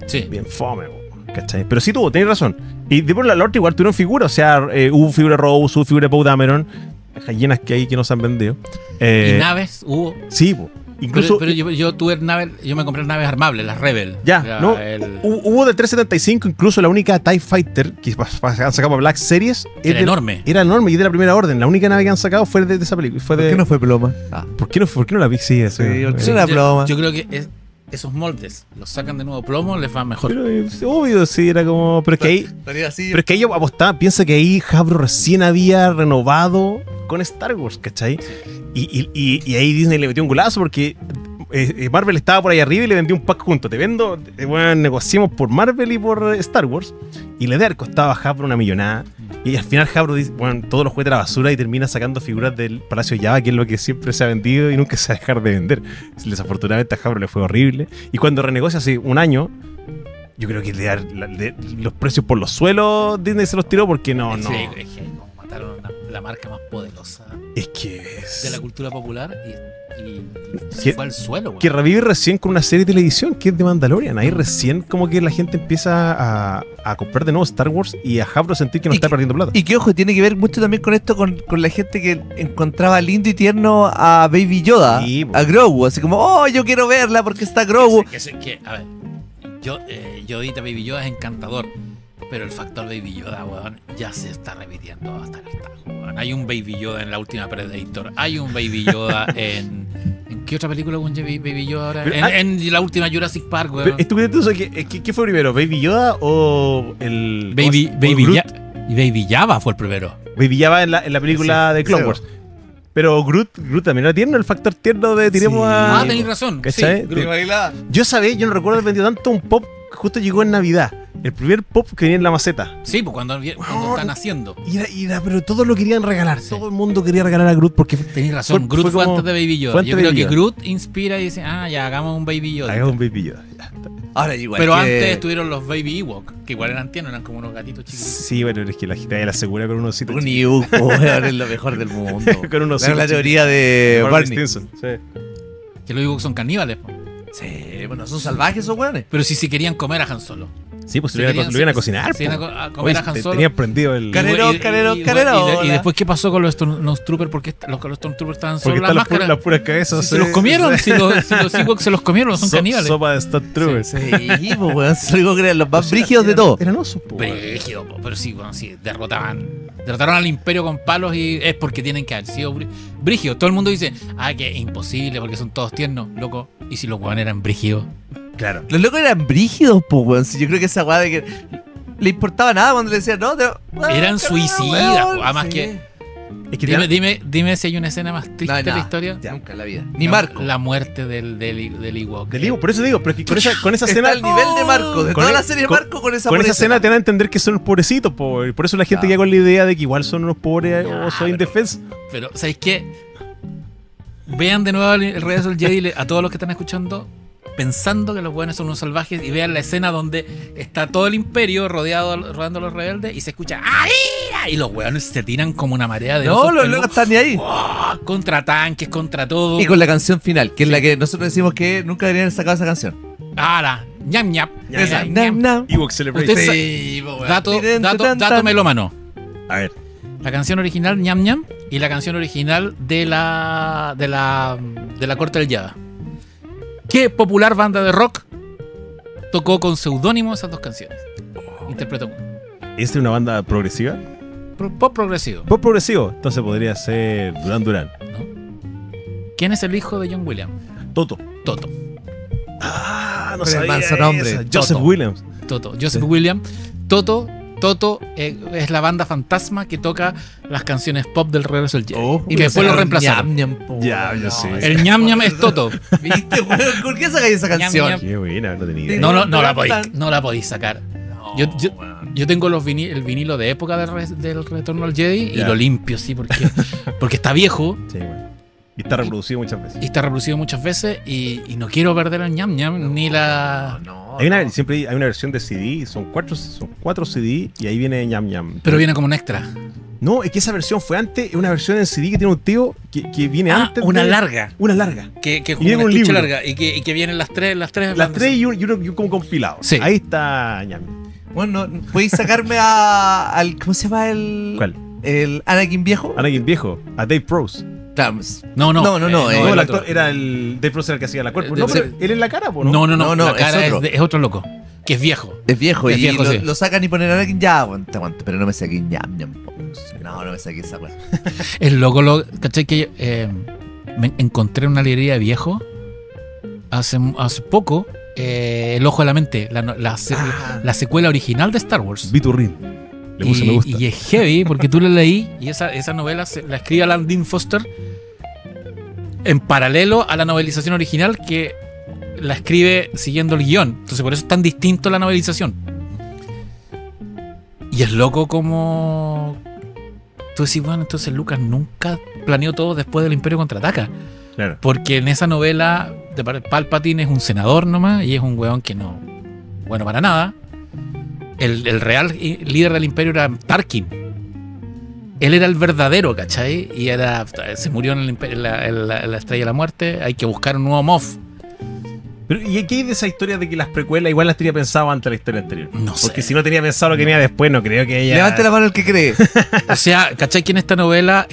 Sí. fome, ¿cachai? Pero sí tuvo, tenés razón. Y después la otra igual tuvieron figuras, o sea, hubo figura de Rose, hubo figura de Poe Dameron, gallinas que hay que no se han vendido. Y naves hubo. Sí, po. Incluso Pero yo tuve naves, yo me compré naves armables, las Rebel. ya, Era ¿no? el- Hubo de 375, incluso la única TIE Fighter que han sacado para Black Series. Era enorme. Era enorme y de la primera orden. La única nave que han sacado fue de esa película. ¿Por qué no fue ploma? ¿Por qué no la vi? Sí, eso. Sí, porque Sí, era ploma. yo creo que esos moldes los sacan de nuevo plomo, les va mejor. Pero obvio, sí, era como. Pero es que ahí. Estaría así. Pero es que ellos apostaban, piensa que ahí Hasbro recién había renovado con Star Wars, ¿cachai? Y ahí Disney le metió un golazo porque Marvel estaba por ahí arriba y le vendió un pack junto. Te vendo, bueno, negociamos por Marvel y por Star Wars. Y le costaba a Hasbro una millonada. Y al final Hasbro dice, bueno, todos los juguetes a la basura y termina sacando figuras del Palacio Java, que es lo que siempre se ha vendido y nunca se va a dejar de vender. Desafortunadamente a Hasbro le fue horrible. Y cuando renegocia hace un año, yo creo que los precios por los suelos Disney se los tiró porque no. Sí, es que como mataron la marca más poderosa Es que de la cultura popular y se Que- fue al suelo. güey. que revive recién con una serie de televisión que es de Mandalorian. Ahí recién como que la gente empieza a comprar de nuevo Star Wars y a Hasbro sentir que no Y está que- perdiendo plata. Y que ojo, tiene que ver mucho también con esto, con la gente que encontraba lindo y tierno a Baby Yoda, Sí, po. a Grogu, así como, oh, yo quiero verla porque está Grogu. A ver, Yodita Baby Yoda es encantador, pero el factor Baby Yoda, weón, ya se está repitiendo hasta el estajo, weón. Hay un Baby Yoda en la última Predator, hay un Baby Yoda ¿en qué otra película hubo un Baby Yoda ahora? Pero, En la última Jurassic Park, weón. Pero, ¿tú qué fue primero? ¿Baby Yoda o el Baby o el Groot? Y Baby Java fue el primero. Baby Yoda en la película Sí, de Clone sí. Wars. Pero Groot también era tierno, el factor tierno de tiremos Sí. a... Ah, tenéis razón. ¿Cachai? Sí, Groot. Yo no recuerdo haber vendido tanto un pop que justo llegó en Navidad. El primer pop que venía en la maceta. Sí, pues cuando están haciendo. Pero todos lo querían regalar. Sí. Todo el mundo quería regalar a Groot porque Tenéis razón, Groot fue como- antes de Baby Yoda. fue antes Yo de creo Baby que Yoda. Groot inspira y dice, ya hagamos un Baby Yoda. Hagamos un Baby Yoda. Ya. Ahora igual Pero que- antes estuvieron los Baby Ewok, que igual eran tiernos, eran como unos gatitos chiquitos. Sí, bueno, es que la gente la asegura con unos ositos Un chiquitos. Ewok, weón, es lo mejor del mundo. Con unos la ositos teoría de Barney Barney. Stinson. Sí. Que los Ewoks son caníbales. Po. Sí, bueno, son salvajes esos weones. Pero si se querían comer a Han Solo. Sí, pues Se lo querían- iban a cocinar. se iban po. a comer a Oye, Han Solo. Tenían prendido el... Carero, Y después, ¿qué pasó con los Stormtroopers? ¿Por qué los Stormtroopers estaban Porque solo las están máscaras? las puras cabezas. Se los comieron, si los Ewoks se los comieron, son caníbales. Sopa de Stormtroopers. Sí, pues, weón, son los más brígidos de todo. Eran osos, po. Brígido, po, pero sí, bueno, sí, derrotaron al Imperio con palos y es porque tienen que haber sido brígidos. Todo el mundo dice, que es imposible porque son todos tiernos, loco. ¿Y si los weones eran brígidos? Claro. Los locos eran brígidos, pues, weón. Si yo creo que esa weá de que le importaba nada cuando le decían, no, Eran suicidas, po, además que... Es que Dime si hay una escena más triste de la historia. Nunca en la vida. Ni Marco. La muerte del Ewok. Del Ewok, por eso digo, pero es que con esa escena... Está al nivel de Marco, de Con toda e- la serie de con- Marco con esa Con esa pureza. escena te van a entender que son unos pobrecitos, po. Y por eso la gente Claro. queda con la idea de que igual son unos pobres osos indefensos. Pero, ¿sabéis qué? Vean de nuevo el regreso del Jedi a todos los que están escuchando, pensando que los buenos son unos salvajes, y vean la escena donde está todo el imperio rodeando a los rebeldes y se escucha ¡Ahí! Y los weones se tiran como una marea de No, osos los peludos. locos están ni ahí. Contra tanques, contra todo. Y con la canción final, que es la que nosotros decimos que nunca deberían haber sacado esa canción. Ahora, ñam ñam. Esa, ñam, nam, nam. Ewok Celebration. Usted Sí, po, weón. Dato melómano. A ver. La canción original ñam ñam y la canción original de la corte del Java. ¿Qué popular banda de rock tocó con seudónimo esas dos canciones? Interpretó ¿Es de una banda progresiva? pop progresivo. Pop progresivo. Entonces podría ser Duran Duran. ¿Quién es el hijo de John Williams? Toto. Toto. Ah, no Con el sabía manso nombre. esa. Joseph Toto. Williams. Toto. Joseph Williams. Toto es la banda fantasma que toca las canciones pop del regreso del Jedi. Oh, y que después lo reemplazaron. Ñam, ñam, po, Ya, yo no, sé. esa- El ñam ñam es Toto. ¿Viste, weón? ¿Por qué sacáis esa canción? ñam. Qué buena, no tenía idea. No la podéis sacar. Yo tengo el vinilo de época del Retorno al Jedi y Ya. lo limpio, sí, porque está viejo Sí, bueno. Y está reproducido muchas veces. y está reproducido muchas veces y no quiero perder el ñam ñam ni la... No, Siempre hay una versión de CD, son cuatro CD y ahí viene ñam ñam. Pero viene como un extra. No, es que esa versión fue antes, es una versión en CD que tiene un tío que viene antes. Una de- larga. Una larga. Que Y viene una un estuche libro. larga y que vienen las tres. Las tres y un como compilado. Sí. Ahí está ñam ñam. Bueno, ¿podéis sacarme al. ¿Cómo se llama el. ¿Cuál? El Anakin viejo? Anakin viejo, a Dave Prose. Claro, No, No, No, el el otro. actor era el Dave Prose era el que hacía la cuerpo. De- No, de- pero él en la cara, po, ¿no? No, No, la cara es otro. es otro loco. Que es viejo. es viejo Es y viejo, sí. lo sacan y ponen Anakin. Ya, aguanta, pero no me saqué ñam, ñam. No me saqué esa weá. Es loco, ¿cachai? Que me encontré en una librería de viejo hace poco. El Ojo de la Mente, la secuela original de Star Wars. Viturrín. Le puse me gusta. Y es heavy porque tú la leí y esa novela la escribe Alan Dean Foster en paralelo a la novelización original que la escribe siguiendo el guión. Entonces por eso es tan distinto la novelización. Y es loco como... Tú decís, bueno, entonces Lucas nunca planeó todo después del Imperio Contraataca. Claro. Porque en esa novela Palpatine es un senador nomás y es un weón que no... Bueno, para nada. El real líder del imperio era Tarkin. Él era el verdadero, ¿cachai? Y se murió en la Estrella de la Muerte. Hay que buscar un nuevo Moff. Pero, ¿y qué hay de esa historia de que las precuelas igual las tenía pensado antes de la historia anterior? No sé. Porque si no tenía pensado lo que venía después, no creo que ella... Levante la mano el que cree. O sea, ¿cachai? Que en esta novela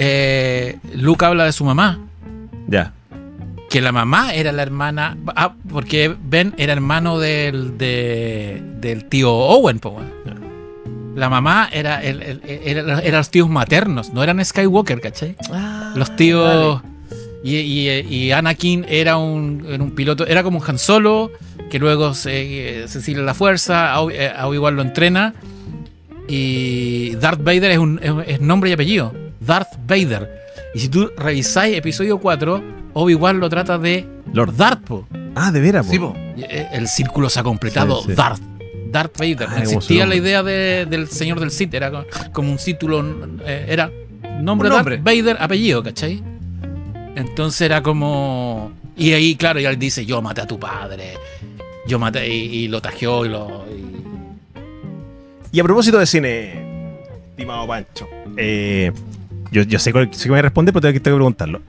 Luke habla de su mamá. Ya. Que la mamá era la hermana... porque Ben era hermano del tío Owen, po, weón. La mamá era los tíos maternos, no eran Skywalker, ¿cachai? Los tíos... Y Anakin era un piloto, era como un Han Solo, que luego se sirve la fuerza, a Obi-Wan lo entrena. Y Darth Vader es nombre y apellido. Darth Vader. Y si tú revisáis episodio 4, Obi-Wan lo trata de Lord. Darth, po. Ah, de veras, po. Sí, po. El círculo se ha completado. Sí, sí. Darth Vader. Ah, No como su existía la nombre. idea del señor del Sith. Era como un título. Era nombre Un Darth nombre. Vader, apellido, ¿cachai? Entonces era como. Y ahí, claro, ya él dice: yo maté a tu padre. Yo maté. Y lo tajeó Y a propósito de cine, estimado Pancho, yo sé que me responde, pero tengo que preguntarlo.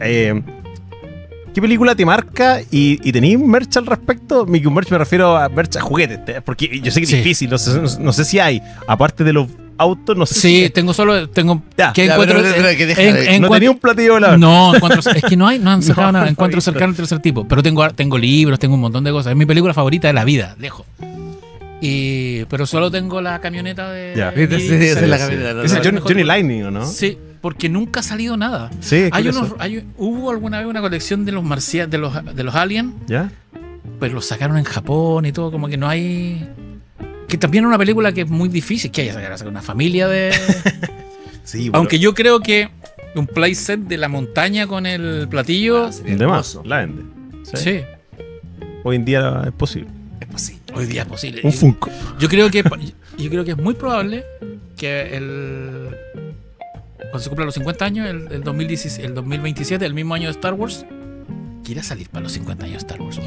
¿Qué película te marca y tenéis merch al respecto? Mi merch me refiero a merch a juguetes, porque yo sé que es Sí. difícil, no sé si hay, aparte de los autos, no sé Sí, si... tengo Ya, ya, encuentro pero que deja de- en no encuentro- tenía un platillo volador. No, es que no han sacado No, nada. no Encuentros he visto. cercanos del tercer tipo. Pero tengo libros, tengo un montón de cosas. Es mi película favorita de la vida, lejos. Pero solo tengo la camioneta de. Ya. Viste, sí, esa es la camioneta, ¿no? Ese es No, Johnny Lightning, ¿o no? Sí, porque nunca ha salido nada. Sí, es curioso. Hubo alguna vez una colección de los de los aliens, ¿Ya? pues los sacaron en Japón y todo, como que no hay. Que también es una película que es muy difícil que haya sacar una familia de. Sí, pero- Aunque yo creo que un playset de la montaña con el platillo. Ah, sería de más, hermoso. la vende. Sí. Sí, Hoy en día es posible. Es posible. hoy día es posible. Un Funko. Yo creo que es muy probable que cuando se cumplan los 50 años, el 2027, el mismo año de Star Wars, quiera salir para los 50 años de Star Wars.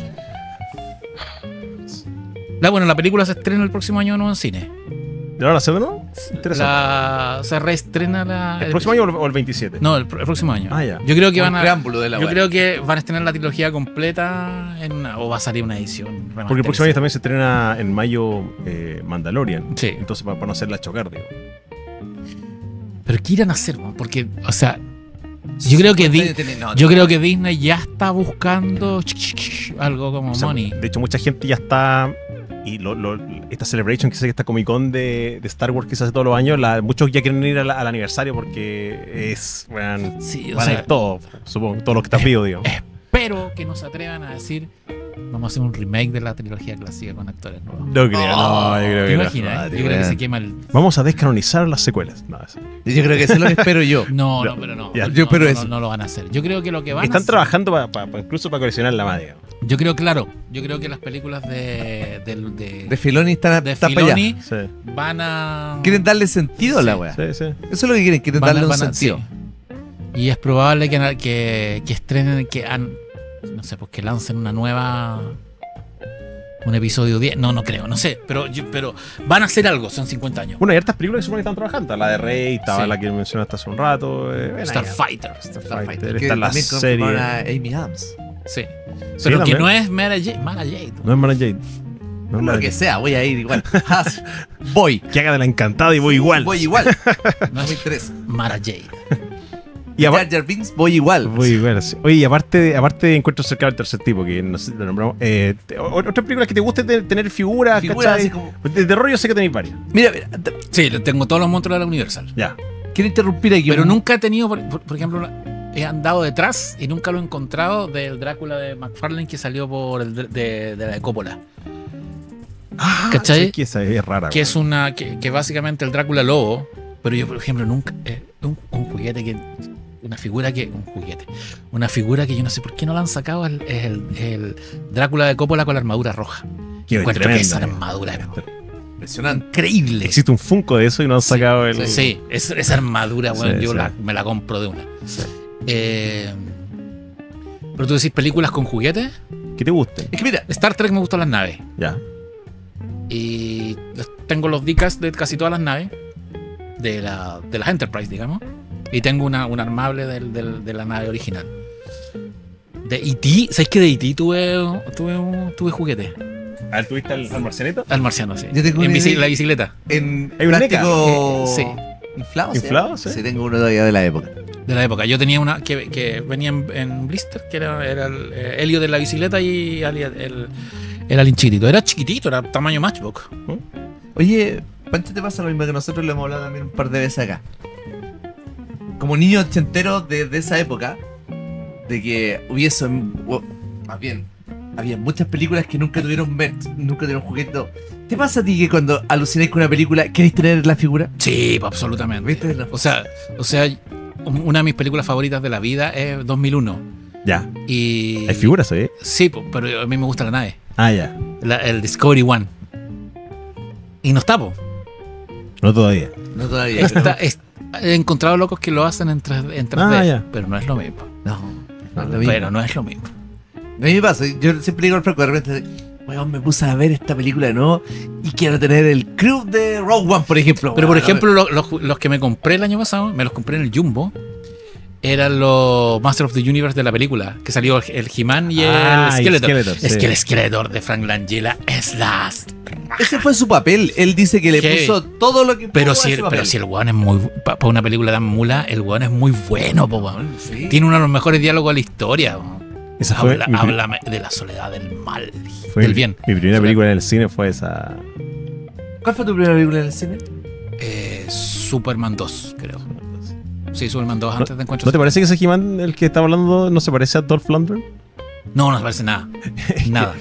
La película se estrena el próximo año no en cine. ¿Y ahora hacer de nuevo? Interesante. Se reestrena ¿El próximo año o el 27? No, el próximo año. Ah, ya. Yo creo que Un van a. preámbulo de la Yo wea. creo que van a estrenar la trilogía completa o va a salir una edición. Porque el próximo año también se estrena en mayo Mandalorian. Sí. Entonces, para no hacerla chocar, digo. Pero ¿qué irán a hacer, man? Porque, o sea, yo creo que Disney ya está buscando algo como O sea, money. de hecho, mucha gente ya está. Y esta celebration, que sé que esta Comic Con de Star Wars que se hace todos los años, muchos ya quieren ir al aniversario porque es. Bueno, Sí, o van a sea, ir todos, supongo, todos los que están vivos, digamos. espero que no se atrevan a decir vamos a hacer un remake de la trilogía clásica con actores nuevos. No creo, no, yo creo ¿Te que no. imaginas? madre, Yo creo que weón. se quema el. Vamos a descanonizar las secuelas. No, eso. Yo creo que eso es lo que espero yo. No, Ya. pero no. Ya. No, Yo espero no, eso. No lo van a hacer. Yo creo que lo que van a Están hacer. trabajando incluso para coleccionar la madre. Yo creo, claro. Yo creo que las películas de De Filoni están para allá. Filoni Sí, van a. Quieren darle sentido a la Sí. wea. sí, sí. Eso es lo que quieren van a- darle un van a- sentido. sí. Y es probable que estrenen, no sé, pues que lancen una nueva. Un episodio 10. No creo, no sé. Pero van a hacer algo, son 50 años. Bueno, hay hartas películas que supongo que están trabajando. La de Rey, estaba Sí. la que mencionaste hace un rato. Starfighter. Starfighter. Que Está la también serie. confirmaron a Amy Adams. Sí. Sí, Pero que también. no es Mara Jade. No es Mara Jade. No es Lo Mara que Jade. sea, voy a ir igual. Voy. Que haga de la encantada y voy igual. Voy igual. No No me es interesa. Mara Jade. Y Jar Jar Binks, voy igual. Voy igual, sí. Oye, y aparte de Encuentros cercanos del tercer tipo, que no sé si lo nombramos, otras películas que te guste tener figuras, Figuras ¿cachai? así como- De terror yo sé que tenéis varias. Mira, Sí, tengo todos los monstruos de la Universal. Ya. quiero interrumpir aquí. Pero nunca he tenido, por ejemplo, he andado detrás y nunca lo he encontrado del Drácula de McFarlane que salió por de la de Coppola. ¿Cachai? Sí, que esa es rara. Que güey. es una. Que básicamente el Drácula lobo. Pero yo, por ejemplo, nunca. Un juguete que. Una figura que. Un juguete. Una figura que yo no sé por qué no la han sacado. Es el Drácula de Coppola con la armadura roja. Qué Encuentro tremenda, que esa güey. armadura es Impresionante. increíble. Existe un Funko de eso y no han sacado el. Sí, esa armadura, bueno, Sí, yo sí. me la compro de una. Sí. Pero tú decís películas con juguetes. Que te gusten. Es que mira, Star Trek me gustan las naves. Ya. Y tengo los decals de casi todas las naves. De las Enterprise, digamos. Y tengo un armable de la nave original. De E.T. ¿Sabes que de E.T. tuve juguete? A ver, ¿tuviste al marcianito? Al marciano, sí. Yo tengo En una idea. la bicicleta. en Hay un plástico sí. inflado. ¿Inflado? ¿sí? Sí. Sí, tengo uno todavía de la época. De la época. Yo tenía una que venía en blister, que era el helio de la bicicleta y el alien chiquitito. Era chiquitito, era tamaño matchbook. Oye, Pancho, te pasa lo mismo que nosotros lo hemos hablado también un par de veces acá. Como niño ochentero de esa época, de que hubiese, más bien, había muchas películas que nunca tuvieron merch, nunca tuvieron juguete. ¿Te pasa a ti que cuando alucináis con una película queréis tener la figura? Sí, absolutamente. ¿Viste? O sea, una de mis películas favoritas de la vida es 2001. Ya. Y Hay figuras, ¿eh? Sí, pero a mí me gusta la nave. Ah, ya. El Discovery One. Y no está, po. No todavía. No todavía. No está, he encontrado locos que lo hacen en 3D, Ah, ya. pero no es lo mismo. No, no es lo mismo. Pero no es lo mismo. A mí me pasa, yo siempre digo al Franco, de repente, weón, me puse a ver esta película de nuevo y quiero tener el crew de Rogue One, por ejemplo. Pero por Weón, ejemplo, los que me compré el año pasado, me los compré en el Jumbo. eran los Master of the Universe de la película, que salió el He-Man y Ah, el y Skeletor. Skeletor, Es sí. que el Skeletor de Frank Langella es las... Ese fue su papel. Él dice que le Heavy. puso todo lo que Pero pudo a si, ese papel. pero si el weón es muy... Para una película tan mula, el weón es muy bueno, po, weón. Sí. Tiene uno de los mejores diálogos de la historia, weón. Esa fue mi Háblame de la soledad del mal, Fue del bien. Mi primera película en el cine fue esa. ¿Cuál fue tu primera película en el cine? Superman 2, creo. Sí, Superman 2 antes de Encuentro. ¿No te parece que ese He-Man, el que estaba hablando, no se parece a Dolph Lundgren? No, no se parece nada. Nada.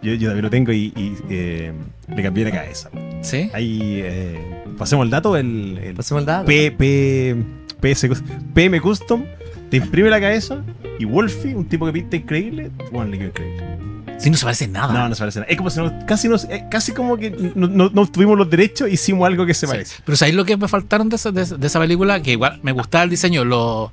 Yo también lo tengo y le cambié la cabeza. ¿Sí? Ahí, pasemos el dato, el Pasemos el dato. PM Custom, te imprime la cabeza y Wolfie, un tipo que pinta increíble, bueno, le quedó increíble. Sí, no se parece nada. No, no se parece nada. Es como si casi como que no tuvimos los derechos, hicimos algo que se Sí. parece. Pero ¿sabéis lo que me faltaron de esa película? Que igual me gustaba el diseño. Los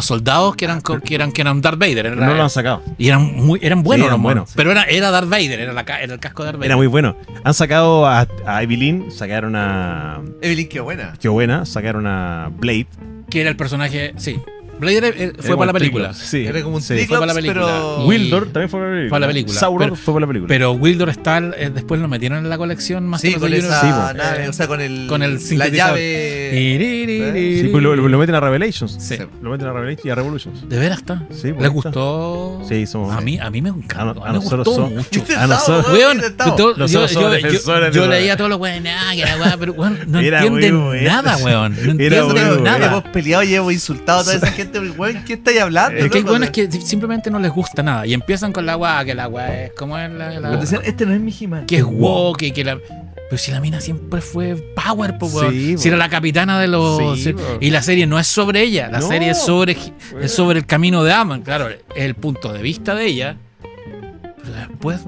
soldados que eran Darth Vader. No lo han sacado. Y eran buenos. Sí, eran los monos. buenos. Pero era Darth Vader, era el casco de Darth Vader. Era muy bueno. Han sacado a Evelyn, sacaron a. Evelyn, qué buena. Qué buena, sacaron a Blade. Que era el personaje. Sí. Blade fue para la película. Sí. Era como un sí. Triclops, Fue para la película. pero... Wildor también fue para la película. Fue para la película. Sauron Pero- fue para la película. Pero Wildor está después lo metieron en la colección más Sí, con esa Sí, po. nave, o sea, con el... con el la sintetizador. llave... Sí, pues lo meten a Revelations. Sí. Lo meten a Revelations y a Revolutions. ¿De veras está? Sí, pues, ¿Les ahí está. gustó? Sí, somos. A mí me encantó. A me nosotros gustó somos- mucho. A nosotros. Weón, Intentado. Nosotros somos defensores yo de la- leía todos los weones, que la weá, pero weón, no Era muy entienden bueno. nada, weón. No Era entienden muy bueno. nada. Hemos peleado y hemos insultado a toda esa gente. Weón, ¿qué estáis hablando? Es que hay loco? weones que simplemente no les gusta nada y empiezan con la weá, que la weá es como es Cuando decían, este no es mi He-Man. que es woke, que la. Pero si la mina siempre fue power, po, weón. Sí, Si era la capitana de los. Sí, po. Y la serie no es sobre ella, la No. serie es sobre el camino de Amon. Claro, es el punto de vista de ella. Pero después.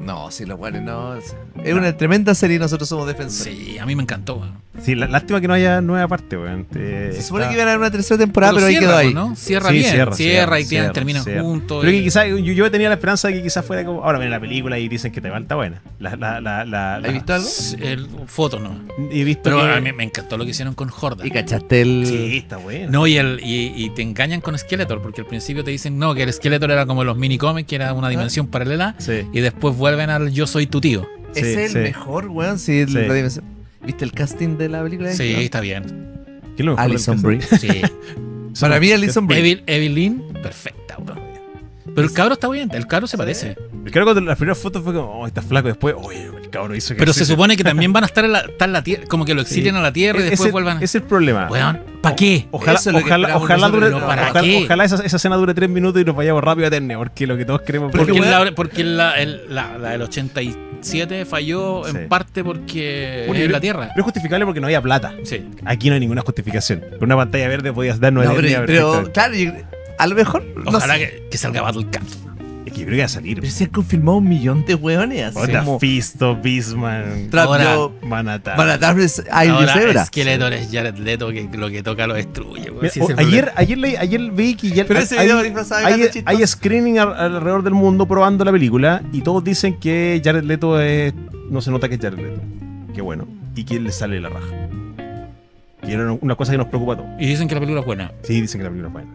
No, sí, los weones no. Es una tremenda serie y nosotros somos defensores. Sí, a mí me encantó, weón. Sí, lástima que no haya nueva parte, weón. Se supone que iban a haber una tercera temporada, pero ahí cierra, quedó ahí. ¿no? Cierra Sí, bien. cierra, y terminan juntos. Creo que y- quizás yo tenía la esperanza de que quizás fuera como. Ahora ven la película y dicen que te falta buena. ¿Has visto algo? Foto no. He visto Pero que- a mí me encantó lo que hicieron con Horda. Y cachaste el... Sí, está buena. No, y te engañan con Skeletor, porque al principio te dicen no, que el Skeletor era como los mini cómics, que era una dimensión paralela, Sí. y después vuelven al yo soy tu tío. Es Sí, el sí. mejor, weón. Sí, Sí. la dimensión. ¿Viste el casting de la película? Sí, está bien. ¿Qué es lo mejor Alison del Brie. Sí. Para mí, Alison Brie. Evelyn, perfecta, bro. Pero el cabro está bien, el cabro se parece. caso? Creo que cuando las primeras fotos fue como, oh, está flaco. Después, oye, el cabrón hizo que. Pero se supone que también van a estar en la tierra, como que lo exilien a la tierra y después vuelvan. Es el problema. Weón, ¿para qué? Ojalá, Eso es lo que ojalá, esperamos ojalá nosotros, dure, ¿no? ¿Para ojalá, qué? ojalá esa escena dure 3 minutos y nos vayamos rápido a Eterne, porque lo que todos queremos Porque, weón- la del 87 falló Sí. en parte porque Bueno, es la tierra. Pero es justificable porque no había plata. Sí. Aquí no hay ninguna justificación. Con una pantalla verde podías darnos No, Eternia pero perfectamente. claro, a lo mejor. No Ojalá sé. que salga Battlecat. Es que yo creo que va a salir. Pero se han confirmado 1 millón de weones. Así Onda, como Fisto, Beastman, Ahora- Manatá. Manatarmes Iron Ahora Zebra. Skeletor es Jared Leto, que lo que toca lo destruye. weón. Mira, Sí, ese ayer vi que ya Pero ese hay, video disfrazado de gato chistoso. hay screening alrededor del mundo probando la película y todos dicen que Jared Leto no se nota que es Jared Leto. Qué bueno. Y que le sale la raja. Y era una cosa que nos preocupa a todos. Y dicen que la película es buena. Sí, dicen que la película es buena.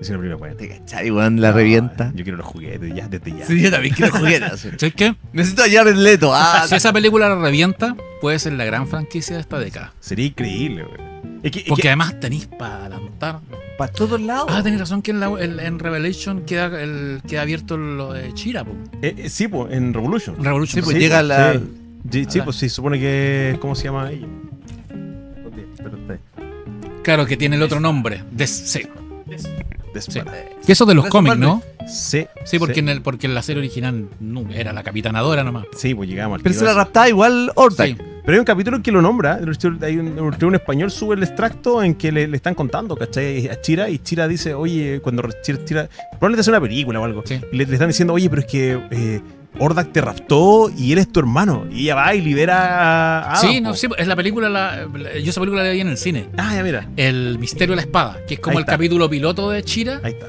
Dicen que la película es buena. Te cachai, weón, la revienta. Yo quiero los juguetes ya, desde ya. Sí, yo también quiero juguetes. ¿Sabes qué? Necesito a Jared Leto. Ah, Si esa película la revienta, puede ser la gran franquicia de esta década. Sería increíble, güey. Porque además tenéis para adelantar. para todos lados. Ah, tenéis razón que en Revelation queda abierto lo de Chira, po. Sí, pues, en Revolution. Revolution. Sí, pues llega la. Sí, pues sí, supone que. ¿Cómo se llama ella? Espérate. Claro, que tiene el otro nombre. Sí. Despara. Que eso de los Eso cómics, Marvel. ¿no? Sí. Sí, porque en la serie original no, era la capitanadora nomás. Sí, pues llegamos al Pero tiro se la a eso. raptaba igual Ortag. Sí. Pero hay un capítulo en que lo nombra. Hay un español sube el extracto en que le están contando, ¿cachai? A Chira. Y Chira dice, oye, cuando Chira. Probablemente es una película o algo. Sí. Le están diciendo, oye, pero es que. Ordak te raptó y él es tu hermano. Y ella va y libera a Adam, Sí, no, po. sí, es la película, yo esa película la vi en el cine. Ah, ya mira. El misterio de la espada, que es como Ahí el está. capítulo piloto de Chira Ahí está.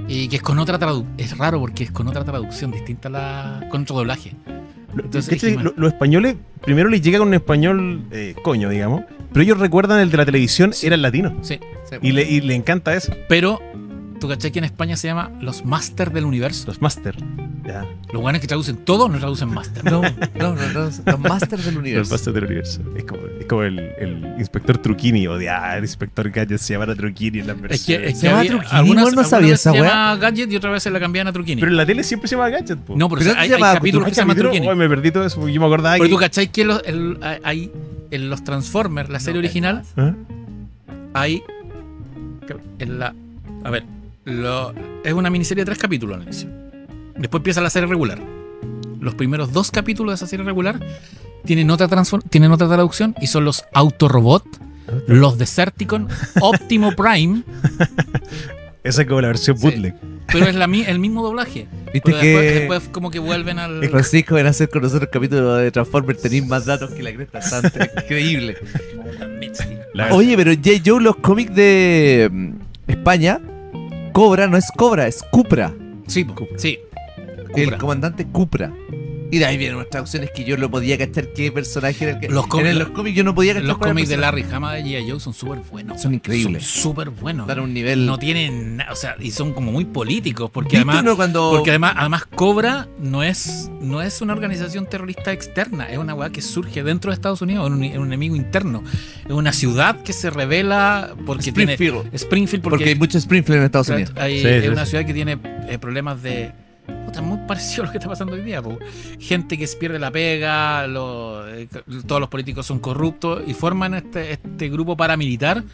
y que es con otra traducción. Es raro porque es con otra traducción distinta con otro doblaje. Entonces, ¿Cachai? He-Man. Los españoles primero les llega con un español coño, digamos, pero ellos recuerdan el de la televisión, era el latino. Sí. Y le encanta eso. Pero, ¿tú cachai que en España se llama los Master del Universo? Los Master. Ya. Los guanes que traducen todo no traducen Master. No, los Masters del Los Universo. Master del universo. Es como el inspector Truquini, o de el inspector Gadget se llama Truquini en las versiones. ¿Se llama había- Truquini? algunas- Igual no sabía algunas esa se weá. llama Gadget y otra vez se la cambiaban a Truquini. Pero en la tele siempre se llama Gadget, po. No, pero, Pero hay, se llama capítulos que se llaman Truquini. Ay, me perdí todo eso, porque yo me acordaba Pero que... tú cachai que hay en los Transformers, la serie original, ¿Ah? hay en la... A ver, es una miniserie de 3 capítulos al inicio. Después empieza la serie regular. Los primeros 2 capítulos de esa serie regular tienen otra traducción y son los Autorobot, los Decepticon, Optimo Prime, Esa es como la versión Sí. bootleg. pero es el mismo doblaje. Viste Pero que después como que vuelven al... Francisco ven a hacer con nosotros capítulos de Transformers, tenéis más datos que la cresta santa. Increíble. La Oye, pero J. Joe, los cómics de España, Cobra no es Cobra, es Cupra. Sí, sí. El Cupra. comandante Cupra. Y de ahí vienen unas traducciones que yo no podía cachar qué personaje era el que. Los cómics- en los cómics yo no podía cachar Los cuál era el cómics de personaje. Larry Hama de G.I. Joe son súper buenos. Son increíbles. Son súper buenos. Dan un nivel. No tienen o sea, y son como muy políticos, porque ¿Viste además, uno cuando además Cobra no es una organización terrorista externa, es una weá que surge dentro de Estados Unidos, es un enemigo interno, es una ciudad que se revela porque Springfield. tiene Springfield Porque hay mucho Springfield en Estados Unidos. es Sí, una sí. ciudad que tiene problemas de puta, muy parecido a lo que está pasando hoy día, po. Gente que se pierde la pega, todos los políticos son corruptos y forman este grupo paramilitar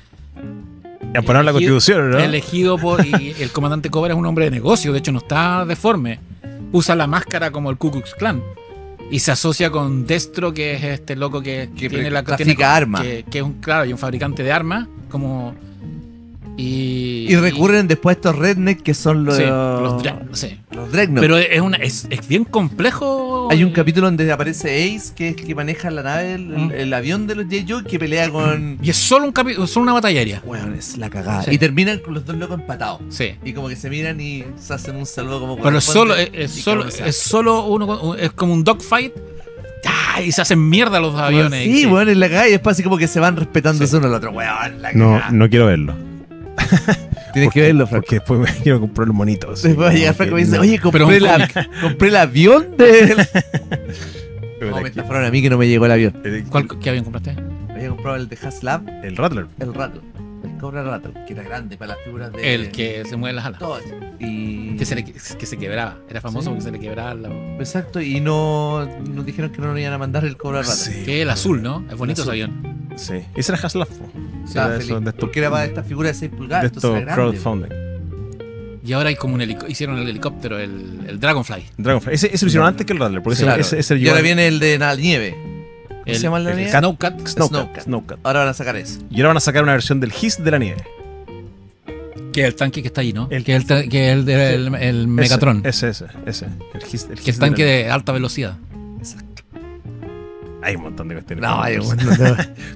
Amparar la elegido- Constitución, ¿no? elegido por. Y el comandante Cobra es un hombre de negocio, de hecho no está deforme. Usa la máscara como el Ku Klux Klan. Y se asocia con Destro, que es este loco que tiene la trafica armas. Que es un fabricante de armas. Como. Y recurren después a estos rednecks que son los. Sí, sí. los Dreadnought. Pero es bien complejo. Hay un capítulo donde aparece Ace, que es el que maneja la nave, Mm. el avión de los J. Joe, que pelea con. Y es solo un capítulo, solo una batalla aérea. Bueno, es la cagada. Sí. Y terminan con los dos locos empatados. Sí. Y como que se miran y se hacen un saludo como Pero es solo, corresponde, es y solo, cabeza. es solo uno, es como un dogfight. ¡Ah! Y se hacen mierda los aviones. Sí, bueno, es la cagada y después así como que se van respetándose uno al otro. Weón, la No, cagada. no quiero verlo. Tienes que verlo, Franco. Porque después me quiero comprar los monitos. Después va a llegar Franco y me dice, oye, Pero compré, un compré el avión de... No, me estafaron a mí que no me llegó el avión. ¿Qué avión compraste? Había comprado el de Haslab, El Rattler. el Rattle. El Cobra Rattle, que era grande para las figuras de... El que se mueve las alas. todo. Y... Que se quebraba. Era famoso Sí. porque se le quebraba Exacto, y no nos dijeron que no nos iban a mandar el Cobra Rattle. Sí. que el azul, ¿no? Es bonito ese azul. avión. Sí. Ese era Haslab. po. Estaba Era feliz, eso, de estos- porque era para esta figura de 6 pulgadas, de entonces era estos grande. crowdfunding. Y ahora hay como hicieron el helicóptero, el Dragonfly. Dragonfly. Ese lo hicieron antes que el Rattler. Porque Claro. ese Y ahora viene el de la nieve. ¿Cómo se llama la nieve? Snowcat. Snowcat. Snowcat. Ahora van a sacar eso. Y ahora van a sacar una versión del Hiss de la nieve. Que es el tanque que está ahí, ¿no? El- que es el Megatron. Ese. El Hiss, que es tanque de alta velocidad. Hay un montón de cuestiones. No, hay un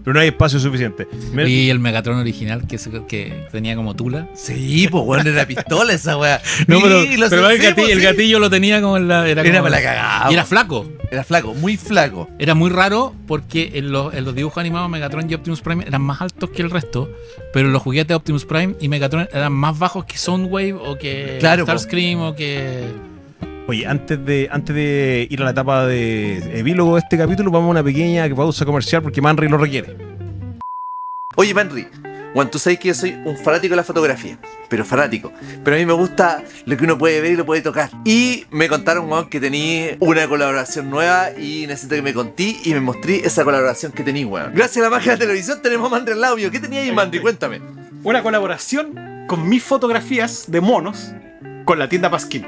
Pero no hay espacio suficiente. Mira, Y el Megatron original que tenía como tula. Sí, pues bueno, era pistola esa weá. No, Sí, lo pero sé, el, sí, pues, el sí. gatillo lo tenía como en la. Era como- para la cagada. Y era flaco. Era flaco, muy flaco. Era muy raro porque en los dibujos animados Megatron y Optimus Prime eran más altos que el resto, pero los juguetes de Optimus Prime y Megatron eran más bajos que Soundwave o que Claro, po. Starscream o que... oye, antes de ir a la etapa de epílogo de este capítulo, vamos a una pequeña pausa comercial porque Manry lo requiere. Oye, Manry, Juan, tú sabes que yo soy un fanático de la fotografía, pero fanático. Pero a mí me gusta lo que uno puede ver y lo puede tocar. Y me contaron, Juan, que tení una colaboración nueva y necesito que me contí y me mostré esa colaboración que tení, weón. Gracias a la magia de la televisión tenemos a Manry al lado mío. ¿Qué tenía ahí, Manry? Cuéntame. Una colaboración con mis fotografías de monos con la tienda Pasquín.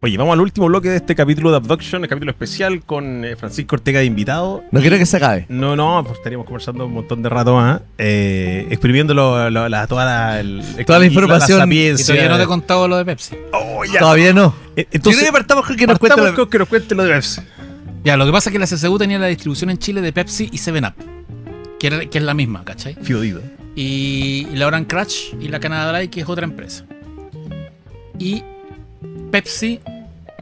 Oye, vamos al último bloque de este capítulo de Abduction, el capítulo especial con Francisco Ortega de invitado. No quiero que se acabe. No, pues estaríamos conversando un montón de rato más, exprimiendo toda la información. Y sapiencia. todavía no te he contado lo de Pepsi. Oh, ya. Todavía no. Entonces, Yo creo que partamos con que nos cuente partamos la... con que nos cuente lo de Pepsi. Ya, lo que pasa es que la CSU tenía la distribución en Chile de Pepsi y 7-Up, que es la misma, ¿cachai? Fiodido. Y la Orange Crush y la Canada Dry, que es otra empresa. Y Pepsi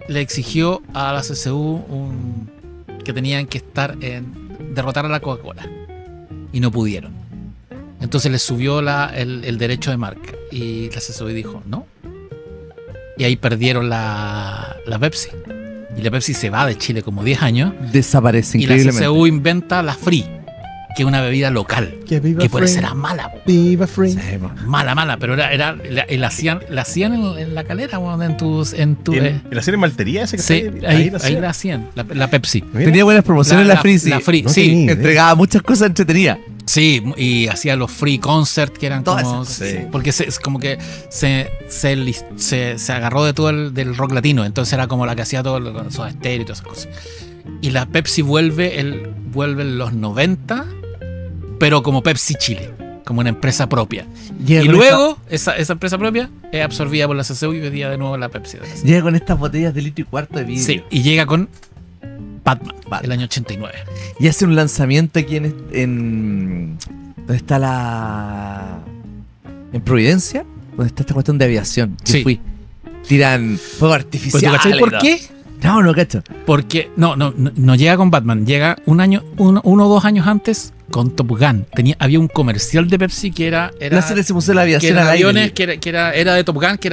le exigió a la CSU que tenían que derrotar a la Coca-Cola. Y no pudieron. Entonces les subió el derecho de marca. Y la CSU dijo, no. Y ahí perdieron la Pepsi. Y la Pepsi se va de Chile como 10 años. Desaparece Y la increíblemente. CSU inventa la Free, que es una bebida local. Que viva Que por eso Free. era mala. Po. Viva Free. Sí, po. Mala, pero la hacían en la calera, weón, en ¿La serie Maltería ese que sí, está ahí hacían? la hacían, la Pepsi. Mira. Tenía buenas promociones la Free, sí. La Free, No sí. tenía. Entregaba muchas cosas entretenidas. Sí, y hacía los free concert que eran Todas como. esas cosas. Sí. Porque es como que se agarró de todo del rock latino. Entonces era como la que hacía todo con Soda Stereo y todas esas cosas. Y la Pepsi vuelve en los 90, pero como Pepsi Chile, como una empresa propia. Llega Y con luego esa empresa propia es absorbida por la CSU y vendía de nuevo la Pepsi. Llega con estas botellas de litro y cuarto de vidrio. Sí, y llega con Batman, Batman. el año 89. Y hace un lanzamiento aquí en ¿dónde está la? En Providencia, donde está esta cuestión de aviación. Yo Sí. fui. Tiran fuego Pues, artificial. ¿tú cachai y por todo. qué? No cacho. Porque no llega con Batman, llega uno o 2 años antes con Top Gun. Había un comercial de Pepsi que era La serie se puso la que aviación eran al aire. aviones, era de Top Gun, que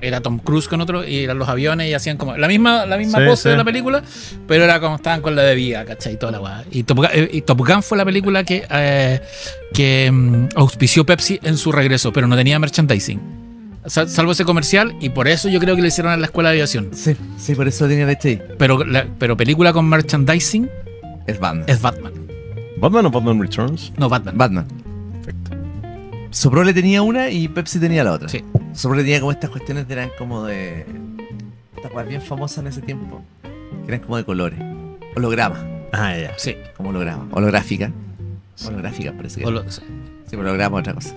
era Tom Cruise con otro, y eran los aviones y hacían como la misma Sí, pose sí. de la película, pero era como estaban con la bebida, ¿cachai? Toda la guay. Y Top Gun fue la película que auspició Pepsi en su regreso, pero no tenía merchandising. Salvo ese comercial, y por eso yo creo que lo hicieron en la escuela de aviación. Sí, por eso tenía leche ahí. Pero película con merchandising Es Batman. es Batman. ¿Batman o Batman Returns? No, Batman. Batman. Perfecto. Soprole tenía una y Pepsi tenía la otra. Sí. Soprole tenía como estas cuestiones que eran como de. Estas cosas bien famosas en ese tiempo. Que eran como de colores. Holograma. Ah, ya. Sí. Como holograma. Holográfica. Holográfica parece que. Sí. Sí, holograma otra cosa.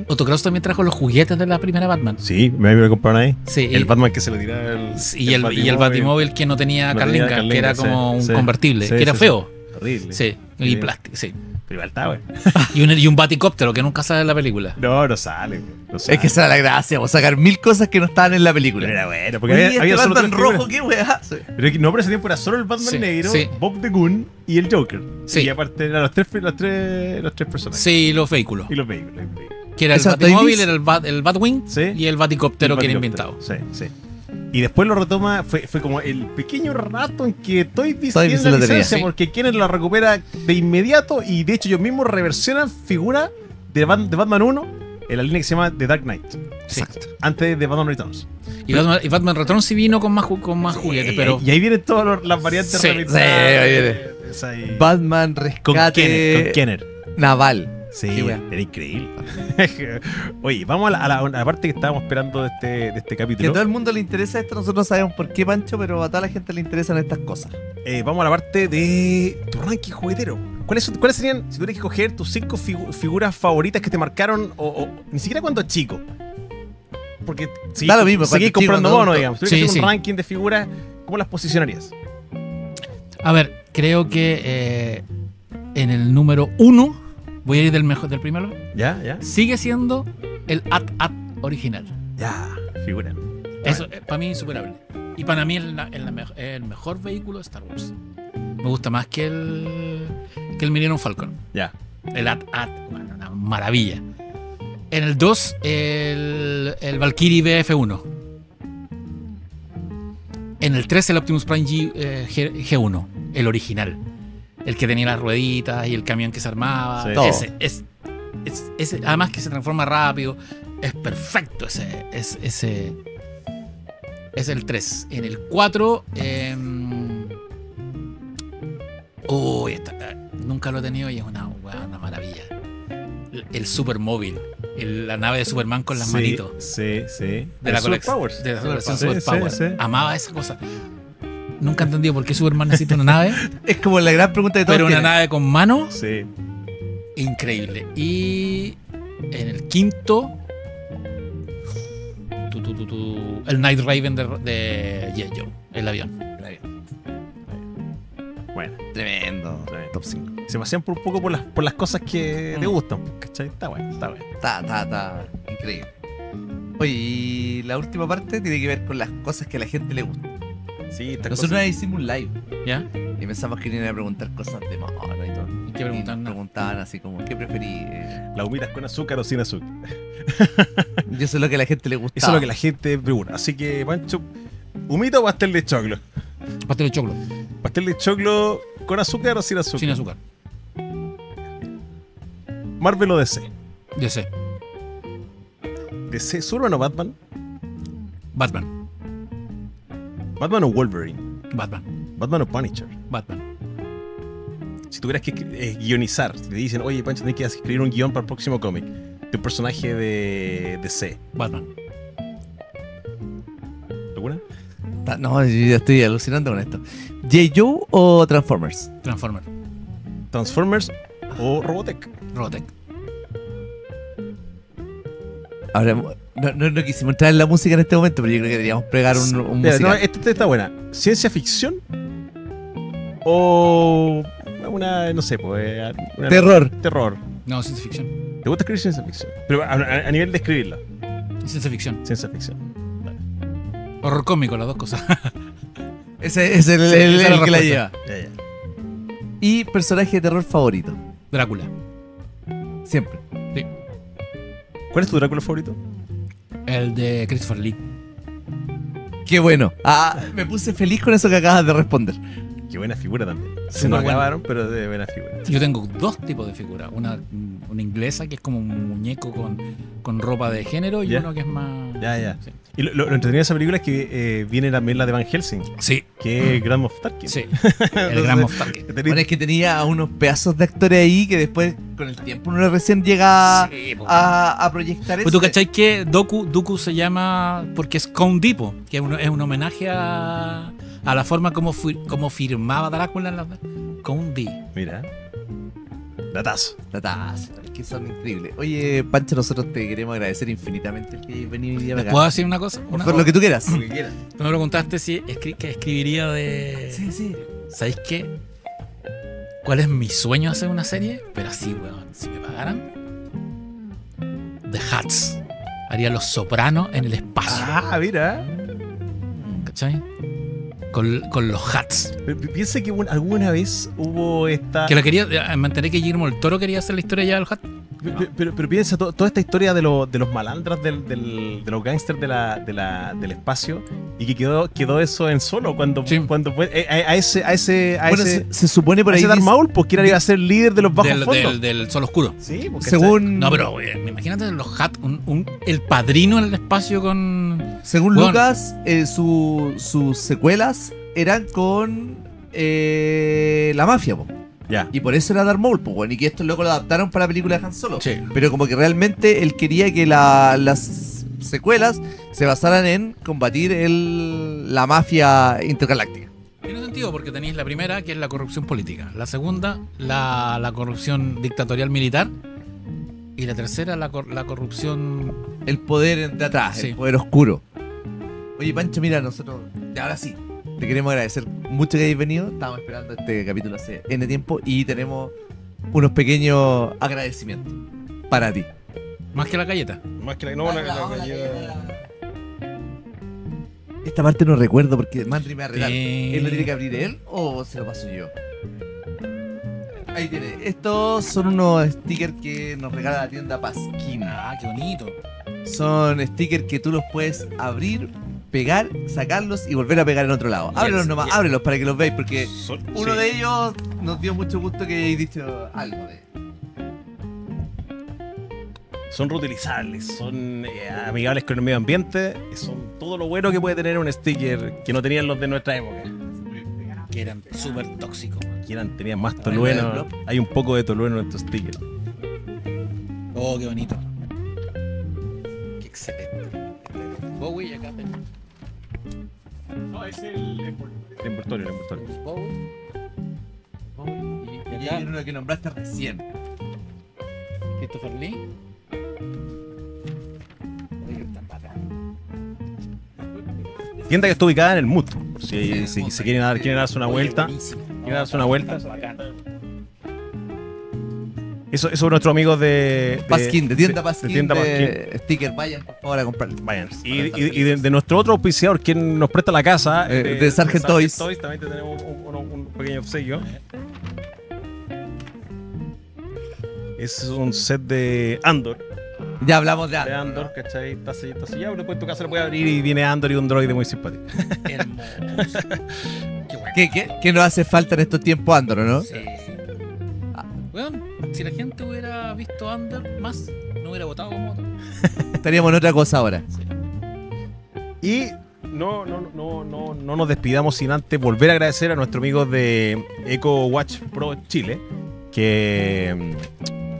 Otto Kraus también trajo los juguetes de la primera Batman. Sí, me compraron ahí. Sí, El Batman que se le tiraba y el Batimóvil que no tenía No Carlinga, tenía que era Carlinga, como sí, un sí. convertible, Sí, que era sí, feo. Horrible. Sí, y Sí. plástico, sí. Pero igual está, güey. Y un baticóptero que nunca sale en la película. No sale, güey. No sale. Es que esa era la gracia, vos sacar 1000 cosas que no estaban en la película. Pero era bueno, porque Oye, había este solo Batman tres rojo, figuras. qué weá. Sí. Pero es que no, pero ese tiempo era solo el Batman Sí, negro, sí. Bob the Goon y el Joker. Sí. Y aparte eran los tres personajes. Sí, los vehículos. Y los vehículos. Que era el Esa Batimóvil, Davis. era el Batwing Sí. y el Baticóptero que era Helicóptero. inventado. Sí, sí. Y después lo retoma, fue como el pequeño rato en que Toy Biz Toy tiene Biz la lo tenía, licencia, sí. porque Kenner la recupera de inmediato y de hecho ellos mismos reversionan figuras de Batman 1 en la línea que se llama The Dark Knight, Sí. antes de Batman Returns. Y Batman Return sí vino con más juguetes, pero Y ahí vienen todas las variantes Sí, remixadas. sí, ahí viene. Esa ahí. Batman Con rescate Kenner, naval. Sí, Qué wea. era increíble. Oye, vamos a la parte que estábamos esperando de este Que a capítulo. todo el mundo le interesa esto, nosotros no sabemos por qué, Pancho, pero a toda la gente le interesan estas cosas. Vamos a la parte de tu ranking juguetero. ¿Cuáles serían, si tuvieras que escoger tus 5 figuras favoritas que te marcaron, o ni siquiera cuando chico? Porque Da lo mismo, seguís cuando chico, comprando cuando monos, adulto. digamos. Si tuvieras que Sí, hacer un sí. ranking de figuras, ¿cómo las posicionarías? a ver, creo que en el número 1, voy a ir del primero, ¿Ya? sigue siendo el AT-AT original. Ya, figura. Eso para mí es insuperable. Y para mí es el mejor vehículo de Star Wars. Me gusta más que el Millennium Falcon. Ya. El AT-AT, bueno, una maravilla. En el 2, el Valkyrie BF1. En el 3, el Optimus Prime G1, el original. El que tenía las rueditas y el camión que se armaba. Sí. Todo. Ese, además que se transforma rápido. Es perfecto ese. Es el 3. En el 4. Nunca lo he tenido y es una maravilla. El Supermóvil. La nave de Superman con las Sí, manitos. Sí. De El la Super colección. Powers. De la colección Sí, Super Power. sí. Amaba esa cosa. Nunca he entendido por qué Superman necesita una nave. Es como la gran pregunta de todos. Pero una tienen. nave con manos. Sí. Increíble. Y en el quinto, el Night Raven de G.I. Joe, el avión. Bueno. Tremendo. Top 5. Se pasean por un poco por las cosas que te gustan, ¿cachai? Está bueno. Está increíble. Oye, y la última parte tiene que ver con las cosas que a la gente le gusta. Sí, estas Nosotros una cosas. vez hicimos un live ¿Ya? y pensamos que iban a preguntar cosas de moda y todo. ¿Y qué preguntaban? Y preguntaban así como, ¿qué preferí? Las humitas con azúcar o sin azúcar. Y eso es lo que a la gente le gusta. Eso es lo que la gente pregunta. Así que, Pancho, ¿humita o pastel de choclo? Pastel de choclo, ¿Pastel de choclo con azúcar o sin azúcar? sin azúcar. Marvel o DC. DC. DC, ¿Superman o Batman? Batman. ¿Batman o Wolverine? Batman. ¿Batman o Punisher? Batman. Si tuvieras que guionizar, si te dicen, oye, Pancho, tienes que escribir un guión para el próximo cómic de un personaje de DC. Batman. ¿Alguna? No, yo ya estoy alucinando con esto. ¿J. Joe o Transformers? Transformer. ¿Transformers o Robotech? Robotech. Ahora, no quisimos entrar en la música en este momento, pero yo creo que deberíamos pegar un Mira, musical. no, esta está buena. ¿Ciencia ficción? ¿O una, no sé, pues... Terror. Terror. No, ciencia ficción. ¿Te gusta escribir ciencia ficción? Pero a nivel de escribirla. Ciencia ficción. Ciencia ficción. Horror cómico, las dos cosas. Ese es el esa es la que la respuesta. lleva. Ya, ya. Y personaje de terror favorito. Drácula. Siempre. Sí. ¿Cuál es tu Drácula favorito? El de Christopher Lee. Qué bueno. Me puse feliz con eso que acabas de responder. Qué buena figura también. Se Súper nos buena. acabaron, pero de buena figura. Yo tengo dos tipos de figuras. Una inglesa, que es como un muñeco con ropa de género, y Ya. uno que es más... Ya, ya. Sí. Y lo entretenido de esa película es que viene también la de Van Helsing, Sí, que es Grand Moff Tarkin. sí. El Grand Moff Tarkin. Bueno, es que tenía unos pedazos de actores ahí que después, con el tiempo, uno recién llega Sí, po. a proyectar eso. Pues tú cachai que Dooku se llama porque es Count Dooku, que es un homenaje a la forma como firmaba Drácula en la Count D. Mira. Datazo. Tataz, es que son increíbles. Oye, Pancho, nosotros te queremos agradecer infinitamente el que hayas venido hoy día para acá. ¿Puedo decir una cosa? Por lo que tú quieras. Lo que quieras. Tú me preguntaste si que escribiría de... Sí, sí. ¿Sabéis qué? ¿Cuál es mi sueño hacer una serie? Pero así, weón, si me pagaran. The Hats. Haría Los Sopranos en el espacio. Ah, mira. ¿Cachai? Con los Hats. Piensa que alguna vez hubo esta... Que lo quería... Me enteré que Guillermo del Toro quería hacer la historia ya de los Hats. Pero piensa toda esta historia de los malandras de los gángsters del espacio, y que quedó eso en Solo cuando Sí. fue a ese Bueno, se supone por ahí. Darth dice- Maul, pues que iba a ser líder de los bajos fondos. Del Sol Oscuro. Sí, porque según, No, pero imagínate los Hats, el padrino en el espacio con... según Bueno. Lucas, sus secuelas eran con la mafia, po. ya. Y por eso era Darth Maul, po, bueno, y que estos locos lo adaptaron para la película de Han Solo. Sí. Pero como que realmente él quería que las secuelas se basaran en combatir la mafia intergaláctica. Tiene sentido porque tenéis la primera, que es la corrupción política. La segunda, la corrupción dictatorial militar. Y la tercera, la corrupción... El poder de atrás, Sí. el poder oscuro. Oye, Pancho, mira, nosotros, ahora sí, te queremos agradecer mucho que hayas venido. Estábamos esperando este capítulo hace N tiempo y tenemos unos pequeños agradecimientos para ti. Más que la galleta. Más que Esta parte no recuerdo porque Mandri me va a retar. Sí. ¿Él lo tiene que abrir él o se lo paso yo? Ahí tiene. Estos son unos stickers que nos regala la tienda Pasquín. Ah, qué bonito. Son stickers que tú los puedes abrir, pegar, sacarlos y volver a pegar en otro lado. Ábrelos nomás, yes. ábrelos para que los veáis, porque uno Sí. de ellos nos dio mucho gusto que hayáis dicho algo de. Son reutilizables, son amigables con el medio ambiente, son todo lo bueno que puede tener un sticker que no tenían los de nuestra época. Que eran súper tóxicos. Tenían más ver, tolueno. Hay un poco de tolueno en estos stickers. Oh, qué bonito. Qué excelente. Bowie y acá tenemos No, es el envoltorio. Bowie. Y hay uno que nombraste recién. Christopher Lee. Oye, están bacán. Tienda que está ubicada en el MUT, por si En el se MUT. quieren darse una Oye, vuelta. buenísimo. ¿Quieren darse una vuelta? Bacán. Eso son nuestros amigos de Paskin, de tienda Paskin, de tienda Paskin. sticker, vayan por favor a comprarlo. Vayan. Y de nuestro otro auspiciador, quien nos presta la casa, de Sargent Toys. También tenemos un pequeño obsequio. Es un set de Andor. Ya hablamos de De Andor, ¿cachai? Está sellado, después en tu casa lo puedes abrir y viene Andor y un droide muy simpático. Hermoso. Qué bueno. ¿Qué nos hace falta en estos tiempos, Andor, no? Sí. Bueno, si la gente hubiera visto Andor más, no hubiera votado como otro. Estaríamos en otra cosa ahora. Y no nos despidamos sin antes volver a agradecer a nuestros amigos de EcoWatch Pro Chile que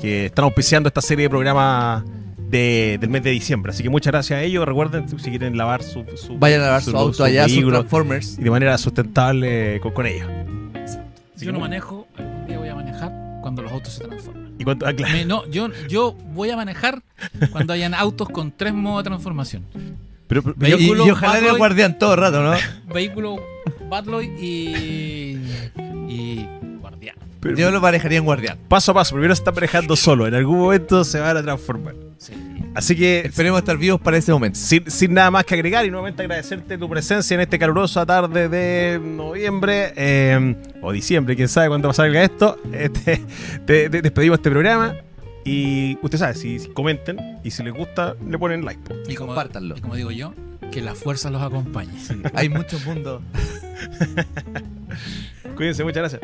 están auspiciando esta serie de programas del mes de diciembre. Así que muchas gracias a ellos. Recuerden, si quieren lavar vayan a lavar su auto allá, sus Transformers. Y de manera sustentable con ellos. Yo no manejo, algún día voy a manejar cuando los autos se transforman. ¿Y cuánto? Claro. Yo voy a manejar cuando hayan autos con 3 modos de transformación. Pero y ojalá en el guardián todo el rato, ¿no? Vehículo Batloy y guardián. Yo lo manejaría en guardián. Paso a paso, primero se está manejando solo. En algún momento se van a transformar. Sí. Así que esperemos estar vivos para ese momento. Sin nada más que agregar, y nuevamente agradecerte tu presencia en este calurosa tarde de noviembre o diciembre, quién sabe cuándo salga esto. Te despedimos este programa. Y usted sabe, si comenten y si les gusta, le ponen like. Y compártanlo. Y como digo yo, que la fuerza los acompañe. Hay muchos mundos. Cuídense, muchas gracias.